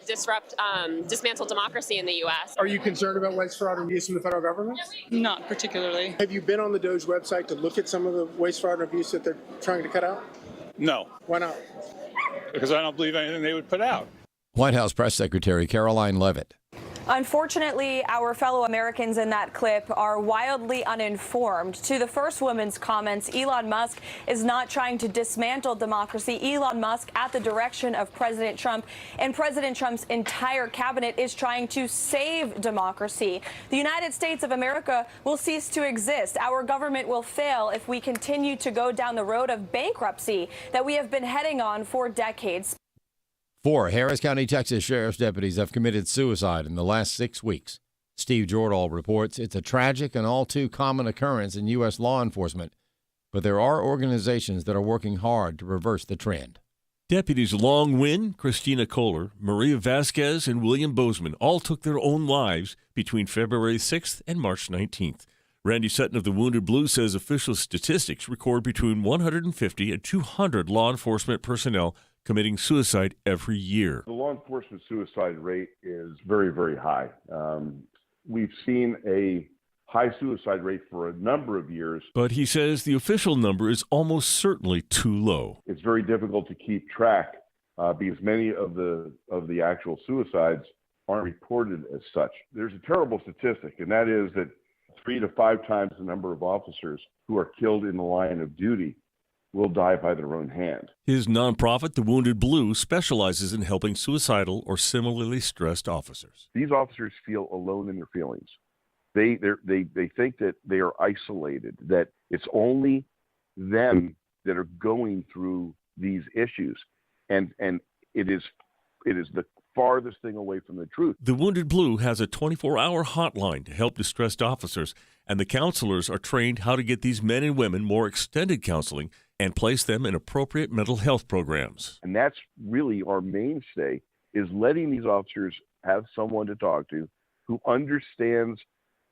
that dismantle democracy in the U.S. Are you concerned about waste, fraud, and abuse from the federal government? Not particularly. Have you been on the DOJ website to look at some of the waste, fraud, and abuse that they're trying to cut out? No. Why not? Because I don't believe anything they would put out. White House Press Secretary Caroline Leavitt. Unfortunately, our fellow Americans in that clip are wildly uninformed. To the first woman's comments, Elon Musk is not trying to dismantle democracy. Elon Musk, at the direction of President Trump and President Trump's entire cabinet, is trying to save democracy. The United States of America will cease to exist. Our government will fail if we continue to go down the road of bankruptcy that we have been heading on for decades. 4 Harris County, Texas sheriff's deputies have committed suicide in the last 6 weeks. Steve Jordahl reports it's a tragic and all too common occurrence in U.S. law enforcement, but there are organizations that are working hard to reverse the trend. Deputies Long Win, Christina Kohler, Maria Vasquez, and William Bozeman all took their own lives between February 6th and March 19th. Randy Sutton of the Wounded Blue says official statistics record between 150 and 200 law enforcement personnel committing suicide every year. The law enforcement suicide rate is very, very high. We've seen a high suicide rate for a number of years. But he says the official number is almost certainly too low. It's very difficult to keep track because many of the actual suicides aren't reported as such. There's a terrible statistic, and that is that 3 to 5 times the number of officers who are killed in the line of duty will die by their own hand. His nonprofit, the Wounded Blue, specializes in helping suicidal or similarly stressed officers. These officers feel alone in their feelings. They think that they are isolated, that it's only them that are going through these issues, and it is the farthest thing away from the truth. The Wounded Blue has a 24-hour hotline to help distressed officers, and the counselors are trained how to get these men and women more extended counseling and place them in appropriate mental health programs. And that's really our mainstay, is letting these officers have someone to talk to who understands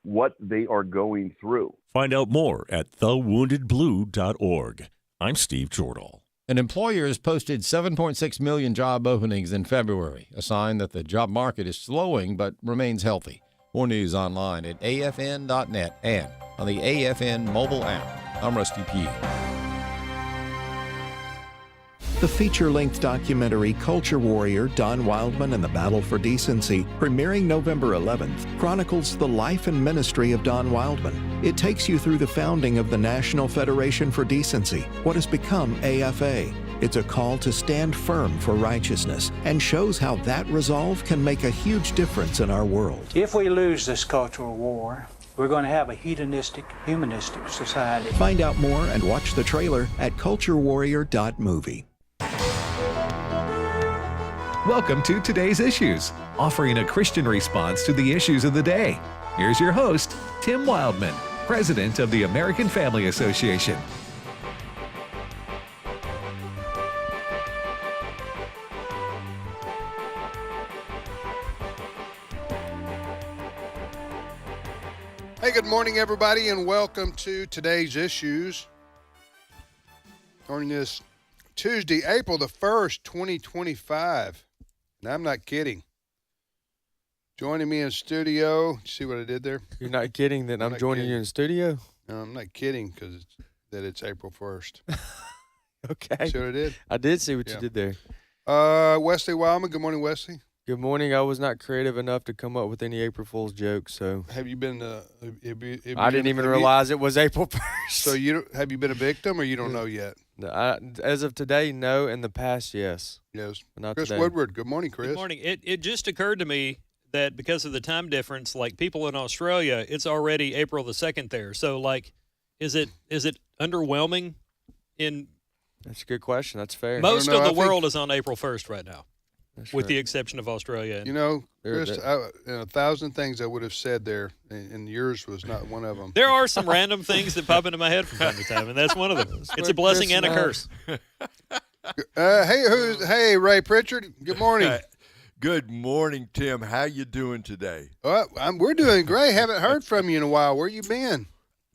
what they are going through. Find out more at thewoundedblue.org. I'm Steve Jordahl. An employer has posted 7.6 million job openings in February, a sign that the job market is slowing but remains healthy. More news online at afn.net and on the AFN mobile app. I'm Rusty Pugh. The feature-length documentary Culture Warrior, Don Wildman and the Battle for Decency, premiering November 11th, chronicles the life and ministry of Don Wildman. It takes you through the founding of the National Federation for Decency, what has become AFA. It's a call to stand firm for righteousness and shows how that resolve can make a huge difference in our world. If we lose this cultural war, we're going to have a hedonistic, humanistic society. Find out more and watch the trailer at culturewarrior.movie. Welcome to Today's Issues, offering a Christian response to the issues of the day. Here's your host, Tim Wildman, President of the American Family Association. Hey, good morning, everybody, and welcome to Today's Issues. On this Tuesday, April the 1st, 2025. And I'm not kidding. Joining me in studio. See what I did there? You're not kidding that I'm joining you in studio? No, I'm not kidding because it's April 1st. Okay. See what I did? I did see what you did there. Wesley Wildman. Good morning, Wesley. Good morning. I was not creative enough to come up with any April Fool's jokes, so. Have you been? I didn't even realize it was April 1st. So have you been a victim, or you don't know yet? As of today, no. In the past, yes. Yes. But not Chris today. Woodward. Good morning, Chris. Good morning. It just occurred to me that because of the time difference, like people in Australia, it's already April the 2nd there. So, like, is it underwhelming? That's a good question. That's fair. Most of the world is on April 1st right now. That's with right. the exception of Australia. You know, Chris, 1,000 things I would have said there, and yours was not one of them. There are some random things that pop into my head from time to time, and that's one of them. It's a blessing and a curse. Hey, Ray Pritchard. Good morning. Good morning, Tim. How you doing today? We're doing great. Haven't heard from you in a while. Where you been?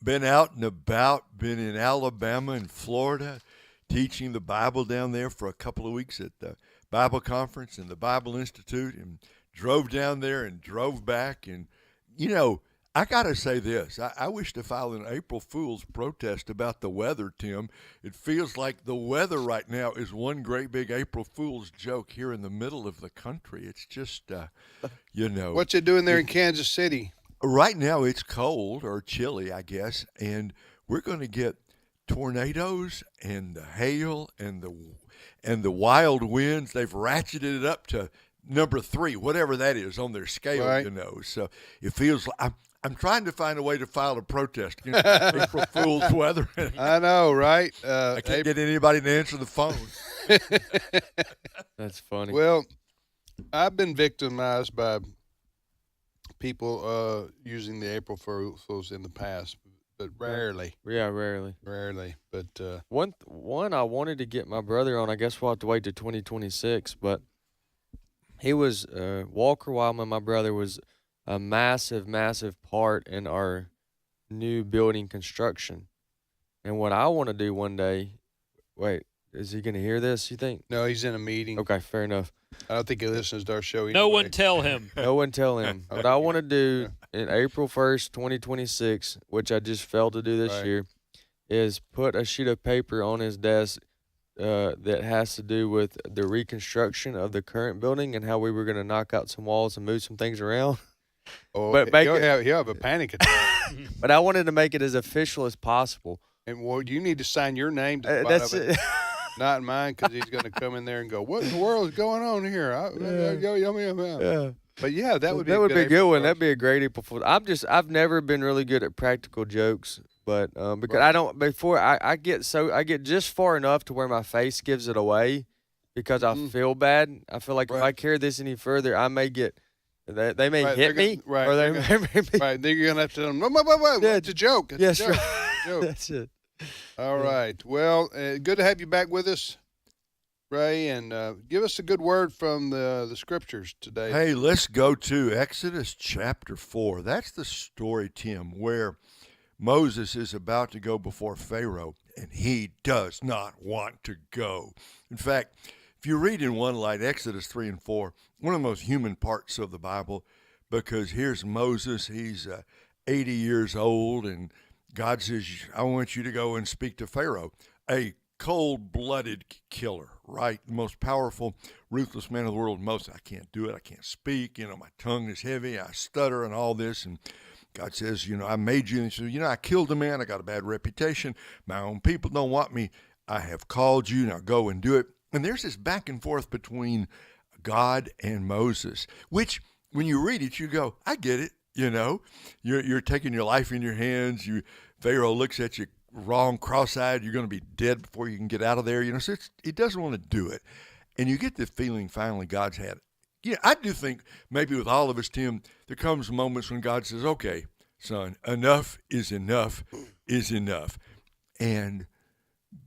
Been out and about. Been in Alabama and Florida, teaching the Bible down there for a couple of weeks at the Bible Conference and the Bible Institute and drove down there and drove back. And, you know, I got to say this. I wish to file an April Fool's protest about the weather, Tim. It feels like the weather right now is one great big April Fool's joke here in the middle of the country. It's just, you know. What's it doing there in Kansas City? Right now it's cold or chilly, I guess, and we're going to get tornadoes and the hail and the wild winds. They've ratcheted it up to number 3, whatever that is on their scale, right. You know. So it feels like I'm trying to find a way to file a protest against April Fool's weather. I know, right? I can't get anybody to answer the phone. That's funny. Well, I've been victimized by people using the April Fools in the past, but rarely. Yeah, rarely. Rarely, but one I wanted to get my brother on. I guess we'll have to wait to 2026. But he was Walker Wildman. My brother was a massive part in our new building construction. And what I want to do one day. Wait, is he going to hear this? You think? No, he's in a meeting. Okay, fair enough. I don't think he listens to our show anyway. No one tell him. No one tell him. What I want to do in April 1st, 2026, which I just failed to do this year, is put a sheet of paper on his desk that has to do with the reconstruction of the current building and how we were going to knock out some walls and move some things around. Oh, but he'll have a panic attack. But I wanted to make it as official as possible. And well, you need to sign your name to the bottom of it. Not mine, because he's going to come in there and go, "What in the world is going on here?" Yeah. But yeah, that would be a good one. That'd be a great April Fool. I've never been really good at practical jokes, but because I don't I get just far enough to where my face gives it away because I feel bad. I feel like if I carry this any further, I may get. They may hit me, or they may be. Right, then you're gonna have to tell them, wait, it's a joke. It's a joke. Joke. That's it. All right. Well, good to have you back with us, Ray, and give us a good word from the scriptures today. Hey, let's go to Exodus chapter 4. That's the story, Tim, where Moses is about to go before Pharaoh, and he does not want to go. In fact, if you read in one light, Exodus 3 and 4, one of the most human parts of the Bible, because here's Moses, he's 80 years old, and God says, I want you to go and speak to Pharaoh, a cold-blooded killer, right? The most powerful, ruthless man of the world. Moses, I can't do it. I can't speak. My tongue is heavy. I stutter and all this. And God says, I made you. And he says, I killed a man. I got a bad reputation. My own people don't want me. I have called you. Now go and do it. And there's this back and forth between God and Moses, which when you read it, you go, I get it. You're taking your life in your hands. Pharaoh looks at you wrong, cross-eyed. You're going to be dead before you can get out of there. So he doesn't want to do it. And you get the feeling finally God's had it. I do think maybe with all of us, Tim, there comes moments when God says, okay, son, enough is enough is enough. And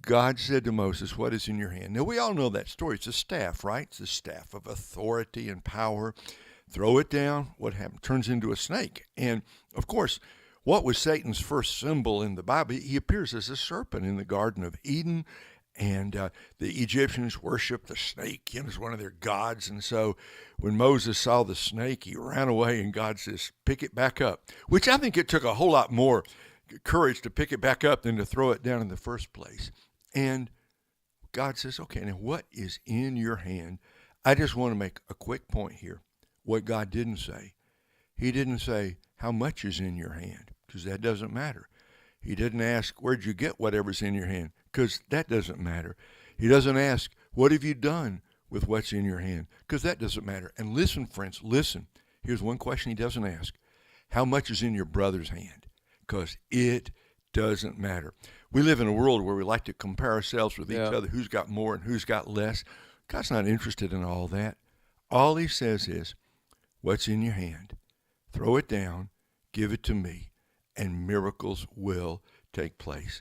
God said to Moses, what is in your hand? Now, we all know that story. It's a staff, right? It's a staff of authority and power. Throw it down. What happened? Turns into a snake. And, of course, what was Satan's first symbol in the Bible? He appears as a serpent in the Garden of Eden, and the Egyptians worshiped the snake as one of their gods. And so when Moses saw the snake, he ran away, and God says, pick it back up, which I think it took a whole lot more courage to pick it back up than to throw it down in the first place. And God says, okay, now what is in your hand? I just want to make a quick point here. What God didn't say, he didn't say how much is in your hand, because that doesn't matter. He didn't ask, where'd you get whatever's in your hand, because that doesn't matter. He doesn't ask, what have you done with what's in your hand, because that doesn't matter. And listen, friends, listen. Here's one question he doesn't ask. How much is in your brother's hand? Because it doesn't matter. We live in a world where we like to compare ourselves with each other, who's got more and who's got less. God's not interested in all that. All he says is, what's in your hand? Throw it down, give it to me, and miracles will take place.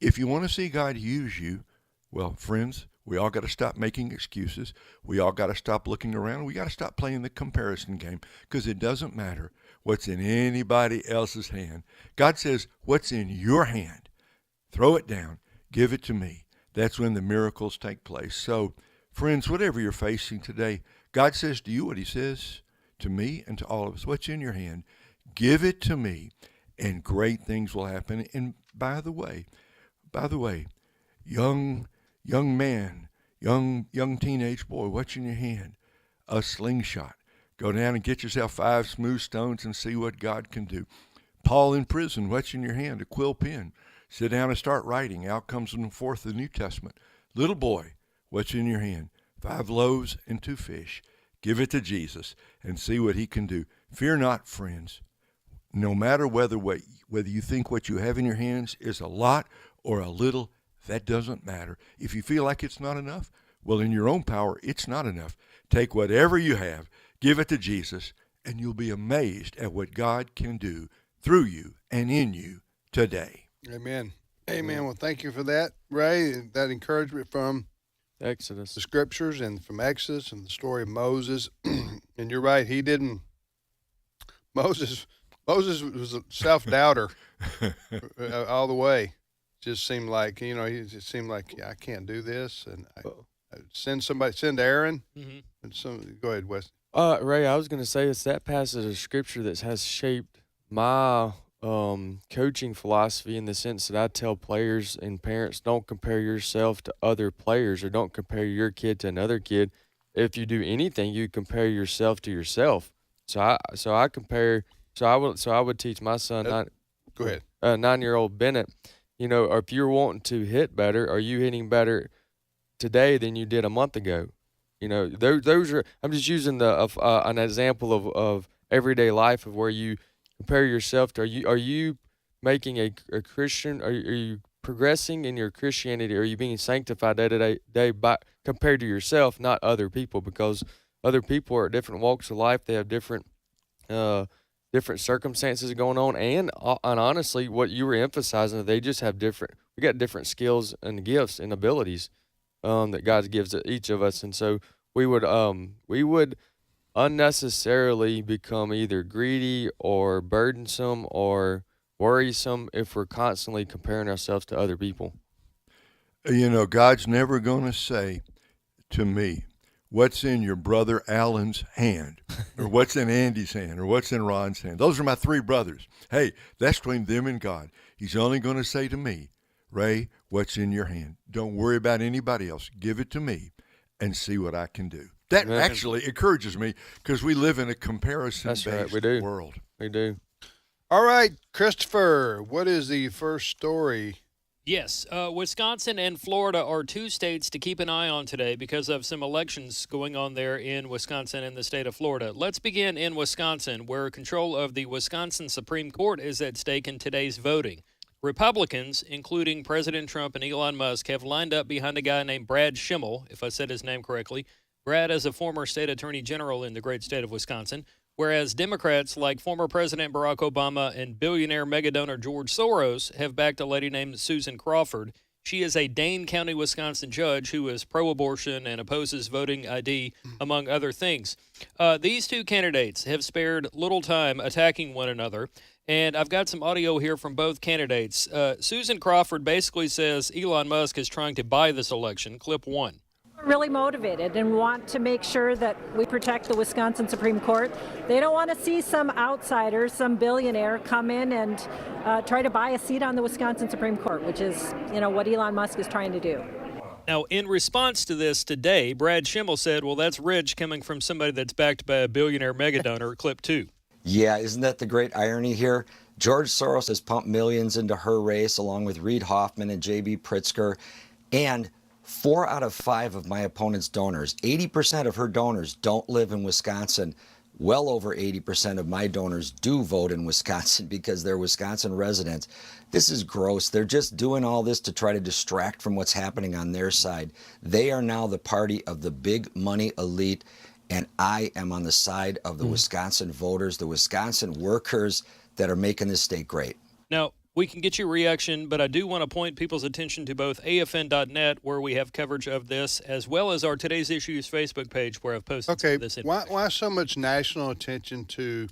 If you want to see God use you, well, friends, we all got to stop making excuses. We all got to stop looking around. We got to stop playing the comparison game, because it doesn't matter what's in anybody else's hand. God says, what's in your hand? Throw it down, give it to me. That's when the miracles take place. So, Friends, whatever you're facing today, God says to you what he says to me and to all of us. What's in your hand? Give it to me, and great things will happen. And by the way, young man, young teenage boy, what's in your hand? A slingshot. Go down and get yourself 5 smooth stones and see what God can do. Paul in prison, what's in your hand? A quill pen. Sit down and start writing. Out comes in the 4th of the New Testament. Little boy, what's in your hand? 5 loaves and 2 fish. Give it to Jesus and see what he can do. Fear not, friends. No matter whether you think what you have in your hands is a lot or a little, that doesn't matter. If you feel like it's not enough, well, in your own power, it's not enough. Take whatever you have, give it to Jesus, and you'll be amazed at what God can do through you and in you today. Amen. Amen. Well, thank you for that, Ray. That encouragement from Exodus, the scriptures, and from Exodus and the story of Moses. And you're right. Moses was a self-doubter all the way. Just seemed like, he just seemed like, I can't do this. And send Aaron. And go ahead, Wes. Ray, I was going to say it's that passage of scripture that has shaped my coaching philosophy, in the sense that I tell players and parents, don't compare yourself to other players, or don't compare your kid to another kid. If you do anything, you compare yourself to yourself. So I would teach my son, go ahead, 9-year-old Bennett, or if you're wanting to hit better, are you hitting better today than you did a month ago? Those are, I'm just using an example of everyday life, of where you compare yourself to, are you making a Christian, are you progressing in your Christianity? Are you being sanctified day to day by, compared to yourself, not other people? Because other people are at different walks of life. They have different circumstances going on, and honestly, what you were emphasizing, they just have we got different skills and gifts and abilities that God gives to each of us. And so we would unnecessarily become either greedy or burdensome or worrisome if we're constantly comparing ourselves to other people. God's never going to say to me, what's in your brother Alan's hand, or what's in Andy's hand, or what's in Ron's hand. Those are my 3 brothers. Hey, that's between them and God. He's only going to say to me, Ray, what's in your hand? Don't worry about anybody else. Give it to me and see what I can do. That actually encourages me, because we live in a comparison-based world. We do. All right, Christopher, what is the first story? Yes, Wisconsin and Florida are 2 states to keep an eye on today because of some elections going on there in Wisconsin and the state of Florida. Let's begin in Wisconsin, where control of the Wisconsin Supreme Court is at stake in today's voting. Republicans, including President Trump and Elon Musk, have lined up behind a guy named Brad Schimmel, if I said his name correctly. Brad is a former state attorney general in the great state of Wisconsin, whereas Democrats like former President Barack Obama and billionaire megadonor George Soros have backed a lady named Susan Crawford. She is a Dane County, Wisconsin judge who is pro-abortion and opposes voting ID, among other things. These 2 candidates have spared little time attacking one another, and I've got some audio here from both candidates. Susan Crawford basically says Elon Musk is trying to buy this election. Clip 1. Really motivated and want to make sure that we protect the Wisconsin Supreme Court. They don't want to see some outsider, some billionaire come in and try to buy a seat on the Wisconsin Supreme Court, which is, what Elon Musk is trying to do. Now, in response to this today, Brad Schimmel said, well, that's rich coming from somebody that's backed by a billionaire megadonor. Clip 2. Yeah, isn't that the great irony here? George Soros has pumped millions into her race, along with Reid Hoffman and J.B. Pritzker, and 4 out of 5 of my opponent's donors, 80% of her donors, don't live in Wisconsin. Well over 80% of my donors do vote in Wisconsin because they're Wisconsin residents. This is gross. They're just doing all this to try to distract from what's happening on their side. They are now the party of the big money elite, and I am on the side of the Wisconsin voters, the Wisconsin workers that are making this state great. Now, we can get your reaction, but I do want to point people's attention to both AFN.net, where we have coverage of this, as well as our Today's Issues Facebook page, where I've posted this information. Why so much national attention to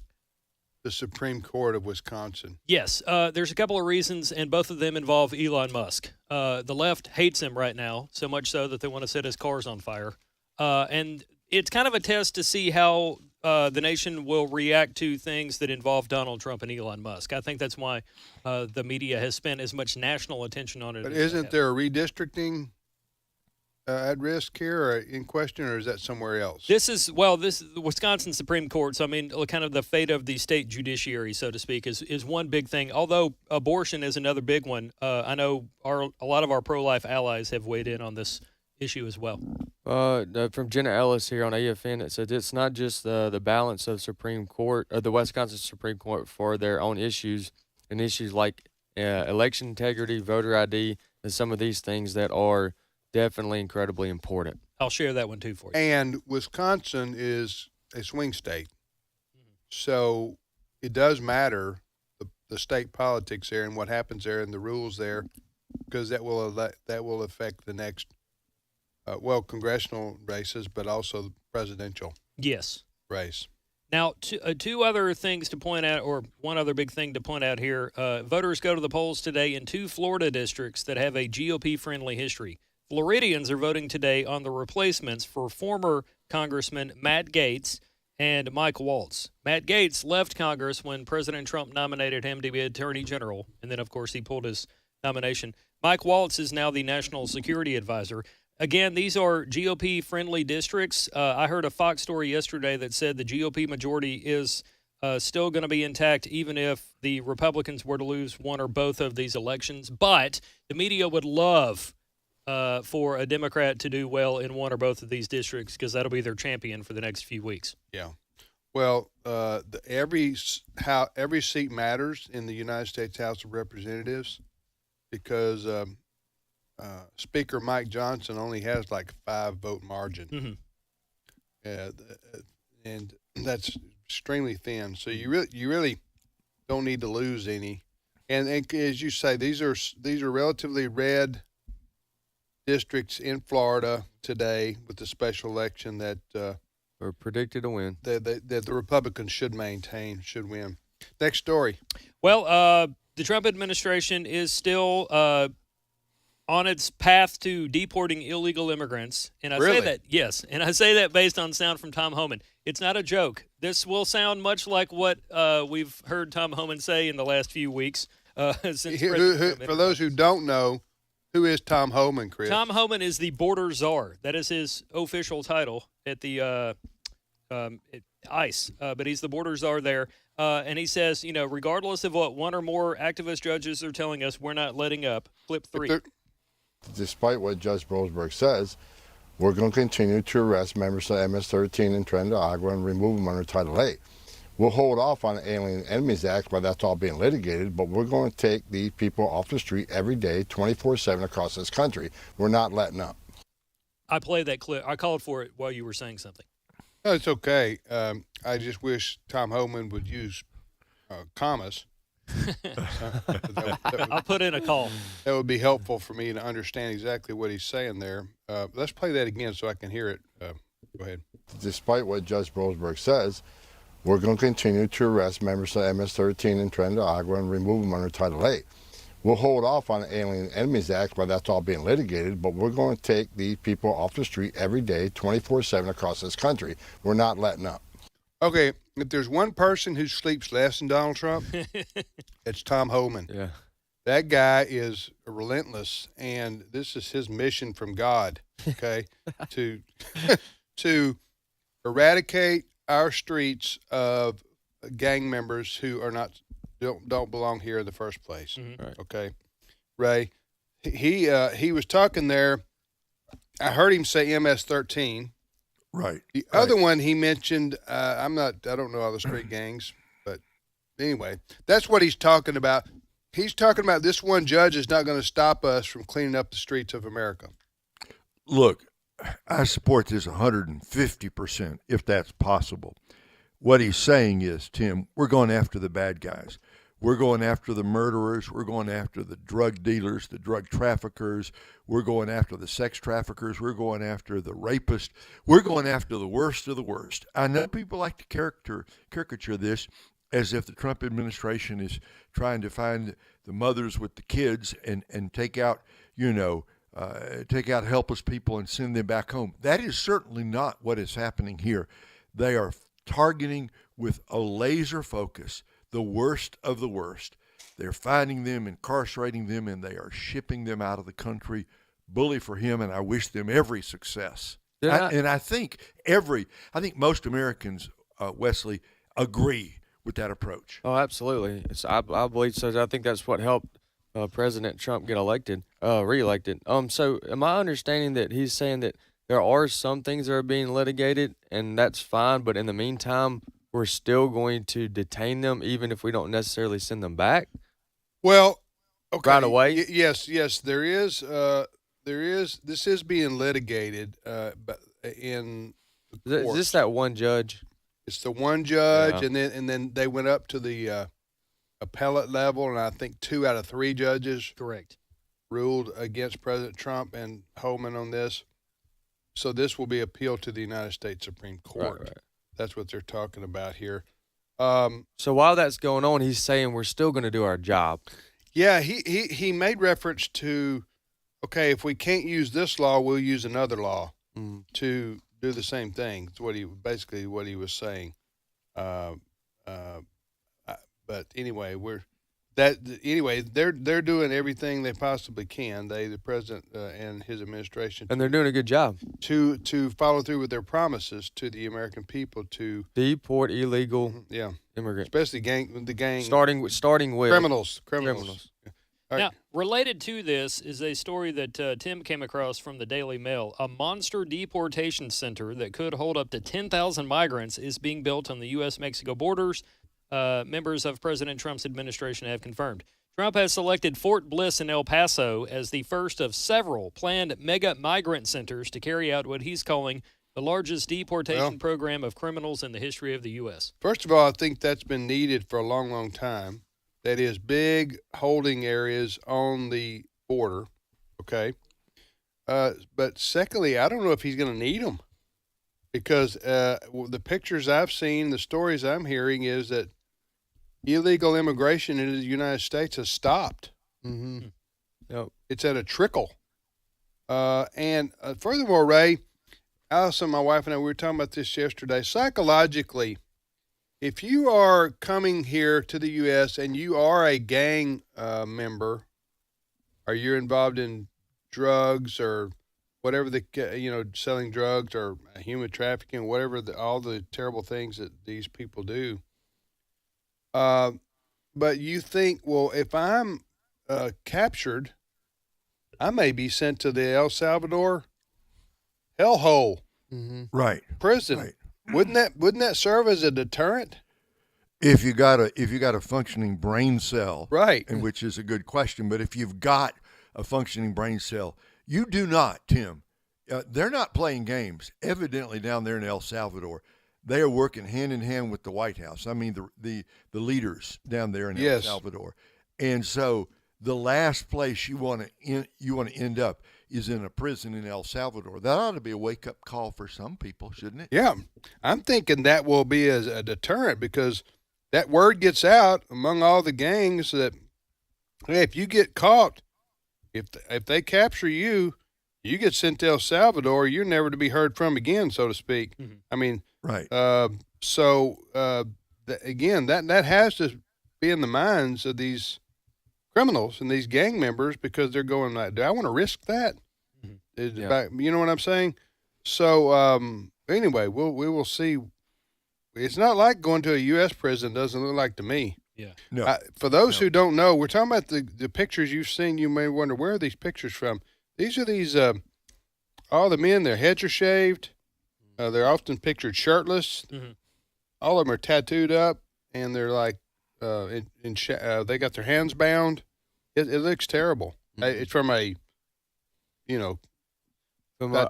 the Supreme Court of Wisconsin? Yes, there's a couple of reasons, and both of them involve Elon Musk. The left hates him right now, so much so that they want to set his cars on fire. and it's kind of a test to see how the nation will react to things that involve Donald Trump and Elon Musk. I think that's why the media has spent as much national attention on it. But isn't there a redistricting at risk here or in question, or is that somewhere else? This is the Wisconsin Supreme Court. So, I mean, kind of the fate of the state judiciary, so to speak, is one big thing. Although abortion is another big one. I know a lot of our pro-life allies have weighed in on this issue as well. From Jenna Ellis here on AFN, it said it's not just the balance of Supreme Court, the Wisconsin Supreme Court for their own issues and issues like election integrity, voter ID, and some of these things that are definitely incredibly important. I'll share that one too for you. And Wisconsin is a swing state, so it does matter the state politics there and what happens there and the rules there, because that will affect the next congressional races, but also the presidential race. Now, two other things to point out, or one other big thing to point out here. Voters go to the polls today in 2 Florida districts that have a GOP-friendly history. Floridians are voting today on the replacements for former Congressman Matt Gaetz and Mike Waltz. Matt Gaetz left Congress when President Trump nominated him to be Attorney General, and then, of course, he pulled his nomination. Mike Waltz is now the National Security Advisor. Again, these are GOP-friendly districts. I heard a Fox story yesterday that said the GOP majority is still going to be intact even if the Republicans were to lose one or both of these elections. But the media would love for a Democrat to do well in one or both of these districts because that'll be their champion for the next few weeks. Yeah. Well, every seat matters in the United States House of Representatives because Speaker Mike Johnson only has like a 5-vote margin, and that's extremely thin. So you really don't need to lose any. And as you say, these are relatively red districts in Florida today with the special election that are predicted to win. That the Republicans should win. Next story. Well, the Trump administration is still on its path to deporting illegal immigrants. And I say that, yes, and I say that based on sound from Tom Homan. It's not a joke. This will sound much like what we've heard Tom Homan say in the last few weeks. For those who don't know, who is Tom Homan, Chris? Tom Homan is the border czar. That is his official title at the ICE, but he's the border czar there. And he says, regardless of what one or more activist judges are telling us, we're not letting up. Clip 3. Despite what Judge Brosberg says, we're going to continue to arrest members of MS-13 in Trinidad and Agua and remove them under Title 8. We'll hold off on the Alien Enemies Act, but that's all being litigated, but we're going to take these people off the street every day, 24/7 across this country. We're not letting up. I played that clip. I called for it while you were saying something. No, it's okay. I just wish Tom Homan would use commas. I'll put in a call. That would be helpful for me to understand exactly what he's saying there. Let's play that again so I can hear it. Go ahead. Despite what Judge Brosberg says, we're going to continue to arrest members of MS-13 in Trinidad and Agua and remove them under Title 8. We'll hold off on the Alien Enemies Act, but that's all being litigated, but we're going to take these people off the street every day, 24/7 across this country. We're not letting up. Okay, if there's one person who sleeps less than Donald Trump, it's Tom Homan. Yeah. That guy is relentless, and this is his mission from God, okay, to eradicate our streets of gang members who are don't belong here in the first place. Right. Okay, Ray, he was talking there. I heard him say MS-13. Right. The other one he mentioned, I don't know all the street gangs, but anyway, that's what he's talking about. He's talking about this one judge is not going to stop us from cleaning up the streets of America. Look, I support this 150% if that's possible. What he's saying is, Tim, we're going after the bad guys. We're going after the murderers. We're going after the drug dealers, the drug traffickers. We're going after the sex traffickers. We're going after the rapists. We're going after the worst of the worst. I know people like to caricature this as if the Trump administration is trying to find the mothers with the kids and take out, take out helpless people and send them back home. That is certainly not what is happening here. They are targeting with a laser focus the worst of the worst. They're finding them, incarcerating them, and they are shipping them out of the country. Bully for him, and I wish them every success. I think most Americans, Wesley, agree with that approach. Oh, absolutely. I believe so. I think that's what helped President Trump get reelected. So am I understanding that he's saying that there are some things that are being litigated, and that's fine, but in the meantime, we're still going to detain them even if we don't necessarily send them back? Well, okay. Right away? Yes, there is. This is being litigated, but in is this that one judge? It's the one judge, Yeah. and then they went up to the appellate level, and I think 2 out of 3 judges ruled against President Trump and Holman on this. So this will be appealed to the United States Supreme Court. Right. That's what they're talking about here. So while that's going on, he's saying we're still going to do our job. Yeah, he made reference to, okay, if we can't use this law, we'll use another law to do the same thing. That's what he was saying. But anyway, they're doing everything they possibly can. The president and his administration, And they're doing a good job. to follow through with their promises to the American people to Deport illegal immigrants. especially the gang Starting with criminals. All right. Now, related to this is a story that Tim came across from the Daily Mail. A monster deportation center that could hold up to 10,000 migrants is being built on the U.S.-Mexico borders. Members of President Trump's administration have confirmed. Trump has selected Fort Bliss in El Paso as the first of several planned mega migrant centers to carry out what he's calling the largest deportation program of criminals in the history of the U.S. First of all, I think that's been needed for a long, long time. That is big holding areas on the border, okay? But secondly, I don't know if he's going to need them because the pictures I've seen, the stories I'm hearing is that illegal immigration into the United States has stopped. Mm-hmm. Yep. It's at a trickle. And furthermore, Ray, Allison, my wife, and I, we were talking about this yesterday. Psychologically, if you are coming here to the U.S. and you are a gang member, or you're involved in drugs or whatever selling drugs or human trafficking, whatever all the terrible things that these people do. But you think, well, if I'm captured, I may be sent to the El Salvador hellhole, Right. prison. Right. Wouldn't that serve as a deterrent? If you got a functioning brain cell, Right. and which is a good question, but if you've got a functioning brain cell, you do not, Tim. They're not playing games. Evidently, down there in El Salvador, they are working hand in hand with the White House. I mean, the leaders down there in El Salvador, and so the last place you want to end up is in a prison in El Salvador. That ought to be a wake-up call for some people, shouldn't it? Yeah, I'm thinking that will be as a deterrent because that word gets out among all the gangs that, hey, if you get caught, if they capture you, you get sent to El Salvador. You're never to be heard from again, so to speak. Mm-hmm. I mean, right. Again, that has to be in the minds of these criminals and these gang members because they're going like, do I want to risk that? Mm-hmm. You know what I'm saying? So anyway, we will see. It's not like going to a U.S. prison. Doesn't look like to me. Yeah. No. For those who don't know, we're talking about the pictures you've seen. You may wonder, where are these pictures from? These are all the men. Their heads are shaved. They're often pictured shirtless. Mm-hmm. All of them are tattooed up, and they're like, they got their hands bound. It looks terrible. Mm-hmm. It's from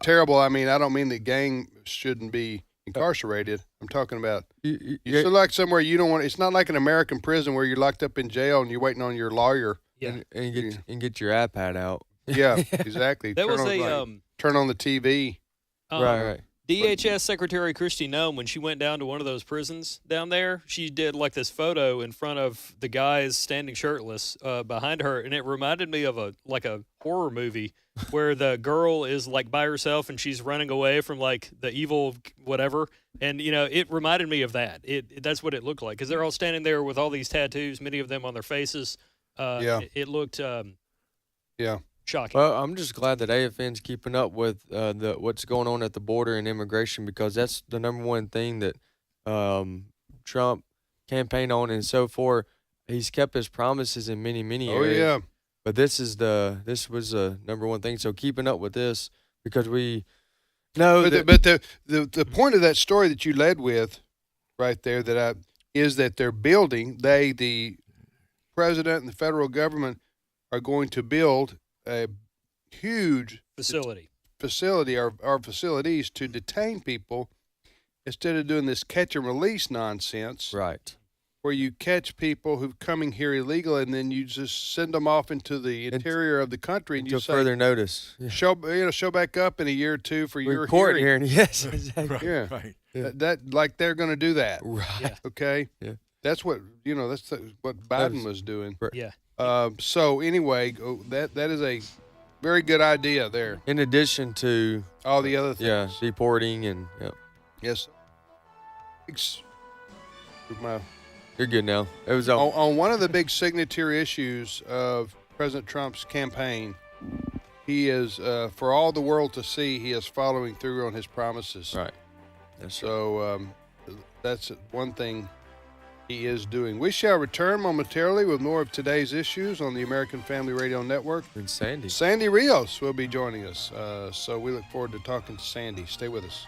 terrible. I mean, I don't mean that gang shouldn't be incarcerated. I'm talking about you feel like somewhere you don't want. It's not like an American prison where you're locked up in jail and you're waiting on your lawyer. Yeah. And get your iPad out. Yeah, exactly. That was turn on the TV. Right. DHS Secretary Kristi Noem, when she went down to one of those prisons down there, she did like this photo in front of the guys standing shirtless behind her, and it reminded me of a horror movie where the girl is like by herself and she's running away from like the evil whatever, and it reminded me of that. That's what it looked like because they're all standing there with all these tattoos, many of them on their faces. It looked shocking. Well, I'm just glad that AFN's keeping up with what's going on at the border and immigration because that's the number one thing that Trump campaigned on, and so far he's kept his promises in many areas. Oh yeah. But this was the number one thing. So keeping up with this because we know. But the point of that story that you led with, right there, is that they're building. The president and the federal government are going to build a huge facility or facilities to detain people instead of doing this catch and release nonsense. Right. Where you catch people who've coming here illegally and then you just send them off into the interior of the country and you say further notice. Yeah. Show back up in a year or two for your court hearing. Yes, exactly. Yeah. Right. Yeah. That like they're going to do that. Right. Yeah. Okay. Yeah. That's what what Biden was doing. Yeah. So anyway, that is a very good idea there. In addition to all the other things. Yeah, deporting and Yes. You're good now. It was on one of the big signature issues of President Trump's campaign. He is for all the world to see. He is following through on his promises. Right. That's one thing he is doing. We shall return momentarily with more of today's issues on the American Family Radio Network. And Sandy. Sandy Rios will be joining us. So we look forward to talking to Sandy. Stay with us.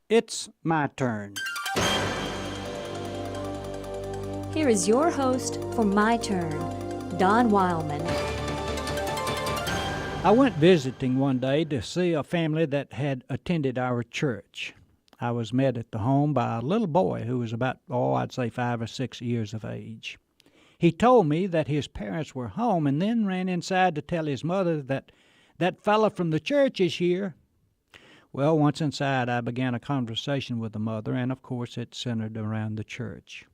It's my turn. Here is your host for My Turn, Don Wildman. I went visiting one day to see a family that had attended our church. I was met at the home by a little boy who was about, I'd say 5 or 6 years of age. He told me that his parents were home and then ran inside to tell his mother that that fella from the church is here. Well, once inside, I began a conversation with the mother, and of course it centered around the church.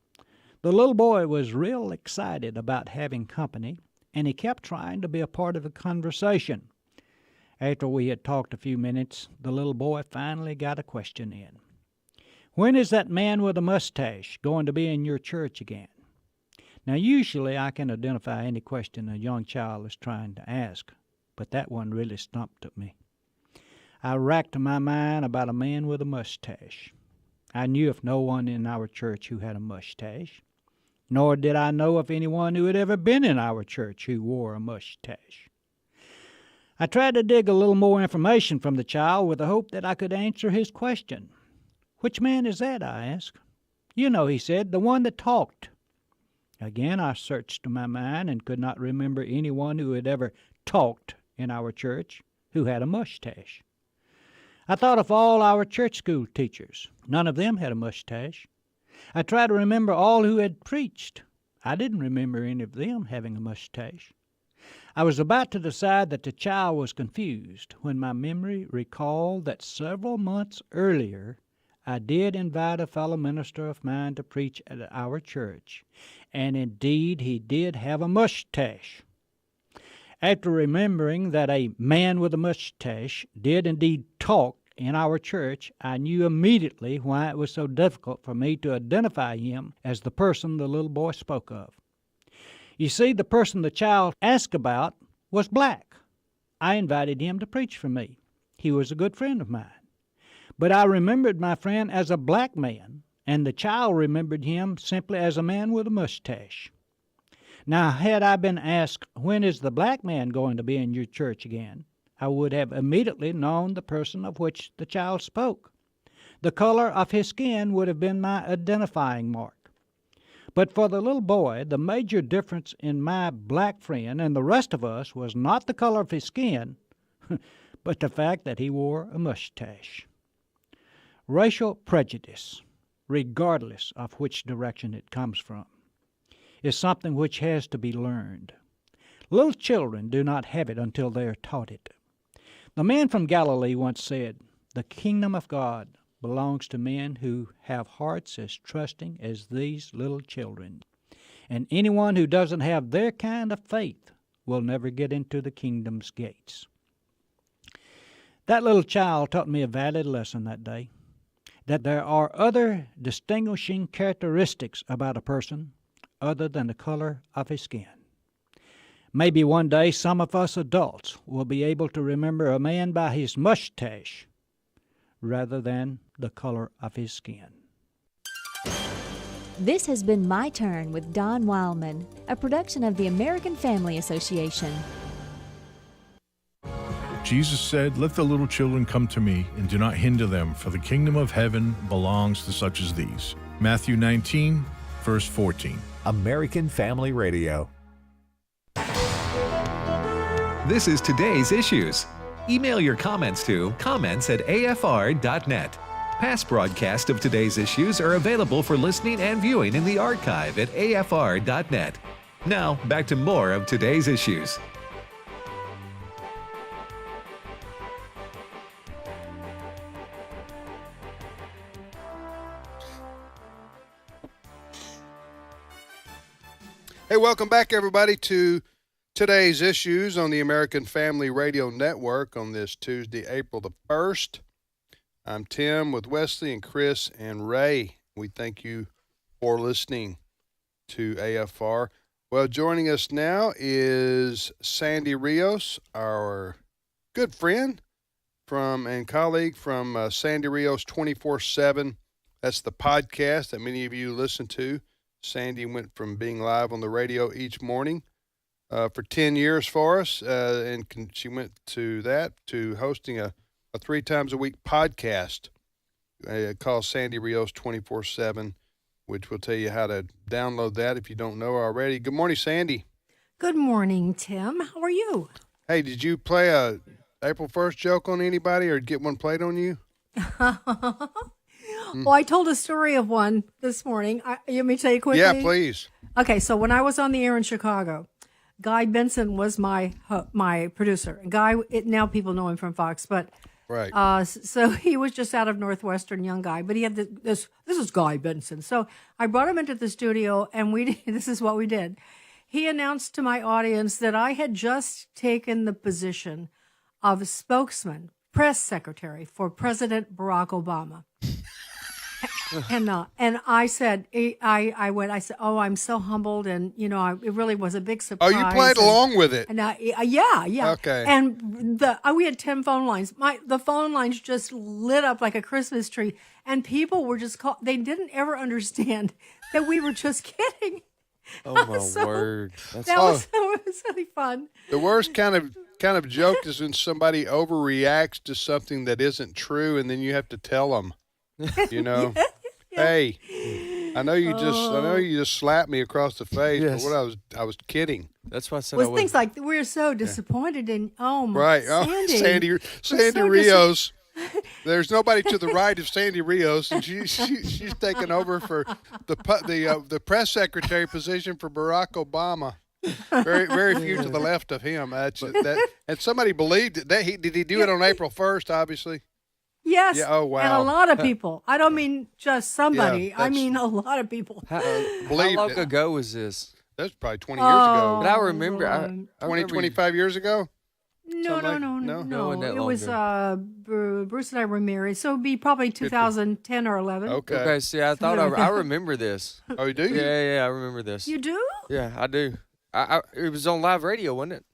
The little boy was real excited about having company, and he kept trying to be a part of the conversation. After we had talked a few minutes, the little boy finally got a question in. When is that man with a mustache going to be in your church again? Now, usually I can identify any question a young child is trying to ask, but that one really stumped at me. I racked my mind about a man with a mustache. I knew of no one in our church who had a mustache, nor did I know of anyone who had ever been in our church who wore a mustache. I tried to dig a little more information from the child with the hope that I could answer his question. Which man is that? I asked. You know, he said, the one that talked. Again, I searched my mind and could not remember anyone who had ever talked in our church who had a mustache. I thought of all our church school teachers. None of them had a mustache. I tried to remember all who had preached. I didn't remember any of them having a mustache. I was about to decide that the child was confused when my memory recalled that several months earlier I did invite a fellow minister of mine to preach at our church, and indeed he did have a mustache. After remembering that a man with a mustache did indeed talk in our church, I knew immediately why it was so difficult for me to identify him as the person the little boy spoke of. You see, the person the child asked about was black. I invited him to preach for me. He was a good friend of mine. But I remembered my friend as a black man, and the child remembered him simply as a man with a mustache. Now, had I been asked, when is the black man going to be in your church again, I would have immediately known the person of which the child spoke. The color of his skin would have been my identifying mark. But for the little boy, the major difference in my black friend and the rest of us was not the color of his skin, but the fact that he wore a mustache. Racial prejudice, regardless of which direction it comes from, is something which has to be learned. Little children do not have it until they are taught it. The man from Galilee once said, "The kingdom of God belongs to men who have hearts as trusting as these little children. And anyone who doesn't have their kind of faith will never get into the kingdom's gates." That little child taught me a valid lesson that day, that there are other distinguishing characteristics about a person other than the color of his skin. Maybe one day some of us adults will be able to remember a man by his mustache rather than the color of his skin. This has been My Turn with Don Wildman, a production of the American Family Association. Jesus said, "Let the little children come to me, and do not hinder them, for the kingdom of heaven belongs to such as these." Matthew 19, verse 14. American Family Radio. This is Today's Issues. Email your comments to comments@afr.net. Past broadcasts of Today's Issues are available for listening and viewing in the archive at afr.net. Now, back to more of Today's Issues. Hey, welcome back, everybody, to Today's Issues on the American Family Radio Network on this Tuesday, April the 1st. I'm Tim with Wesley and Chris and Ray. We thank you for listening to AFR. Well, joining us now is Sandy Rios, our good friend and colleague from Sandy Rios 24/7. That's the podcast that many of you listen to. Sandy went from being live on the radio each morning for 10 years for us, and she went to hosting a 3 times a week podcast called Sandy Rios 24/7, which will tell you how to download that if you don't know already. Good morning, Sandy. Good morning, Tim. How are you? Hey, did you play a April 1st joke on anybody or get one played on you? Well, I told a story of one this morning. You want me to tell you quickly? Yeah, please. Okay, so when I was on the air in Chicago, Guy Benson was my producer. Guy, now people know him from Fox, but right. So he was just out of Northwestern, young guy, but he had this is Guy Benson. So I brought him into the studio, and this is what we did. He announced to my audience that I had just taken the position of spokesman, press secretary for President Barack Obama. And I said, I said, oh, I'm so humbled, and it really was a big surprise. Oh, you played along with it. And yeah. Okay. And we had 10 phone lines. The phone lines just lit up like a Christmas tree, and people were just they didn't ever understand that we were just kidding. Oh my word! It was really fun. The worst kind of joke is when somebody overreacts to something that isn't true, and then you have to tell them. Yeah. Hey, I know you just slapped me across the face, yes. but I was kidding. That's why I said was things like we're so disappointed in right. Sandy. Oh, Sandy Rios. There's nobody to the right of Sandy Rios, and she's taken over for the press secretary position for Barack Obama. Very very few to the left of him. And somebody believed it. Did he do it on April 1st? Obviously. Yes. Yeah, oh, wow. And a lot of people. I don't mean just somebody. I mean a lot of people. How long ago was this? That's probably 20 years ago. But I remember. I 25 years ago? No. It was Bruce and I were married, so it'd be probably 2010 or 11. Okay. See, I thought I remember this. Oh, you do? Yeah, I remember this. You do? Yeah, I do. It was on live radio, wasn't it?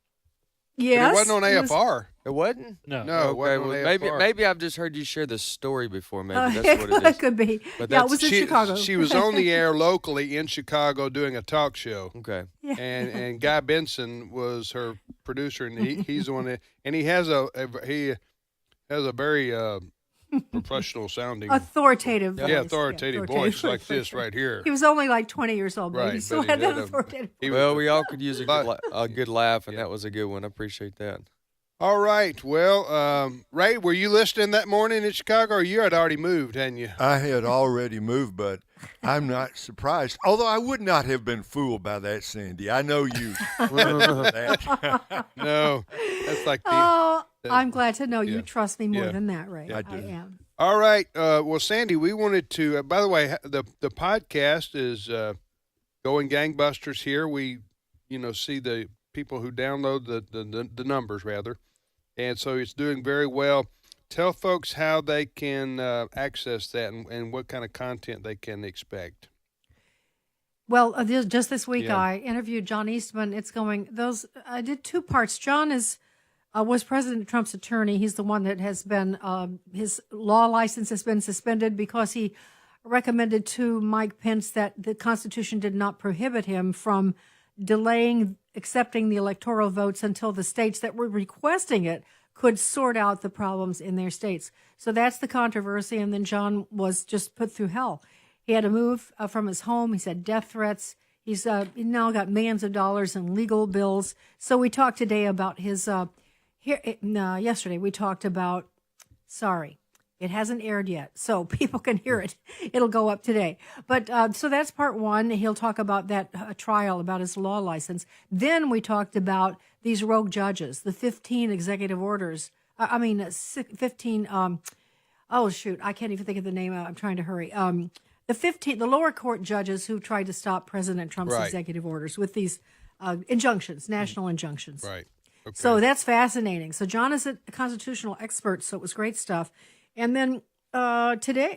Yes. But it wasn't on AFR. It wasn't? No. Okay, well, maybe I've just heard you share the story before. Maybe that's what it is. It could be. But yeah, it was in Chicago. She was on the air locally in Chicago doing a talk show. Okay. Yeah. And Guy Benson was her producer, and he's the one that, and he has a very professional sounding. Authoritative voice. Yeah, authoritative voice like this right here. He was only like 20 years old, but Right, he still but he had that had a- authoritative he voice. was- Well, we all could use a good laugh, and that was a good one. I appreciate that. All right. Well, Ray, were you listening that morning in Chicago, or you had already moved, hadn't you? I had already moved, but I'm not surprised. Although I would not have been fooled by that, Sandy. I know you. that. No, that's like the. Oh, I'm glad to know yeah. you trust me more Yeah. than that, Ray. I do. am. All right. Well, Sandy, we wanted to. By the way, the podcast is going gangbusters here. We, see the people who download the numbers rather, and so it's doing very well. Tell folks how they can access that and what kind of content they can expect. Well, just this week, Yeah. I interviewed John Eastman. It's going. I did 2 parts. John was President Trump's attorney. He's the one that has been his law license has been suspended because he recommended to Mike Pence that the Constitution did not prohibit him from delaying accepting the electoral votes until the states that were requesting it could sort out the problems in their states. So that's the controversy. And then John was just put through hell. He had to move from his home. He's had death threats. He's now got millions of dollars in legal bills. So we talked today about his. Yesterday we talked about. Sorry, it hasn't aired yet, so people can hear it. It'll go up today. But so that's part 1. He'll talk about that trial about his law license. Then we talked about these rogue judges, the 15 executive orders. 15. Oh shoot, I can't even think of the name. I'm trying to hurry. The lower court judges who tried to stop President Trump's Right. executive orders with these injunctions, national injunctions. Right. Okay. So that's fascinating. So John is a constitutional expert, so it was great stuff. And then Friday,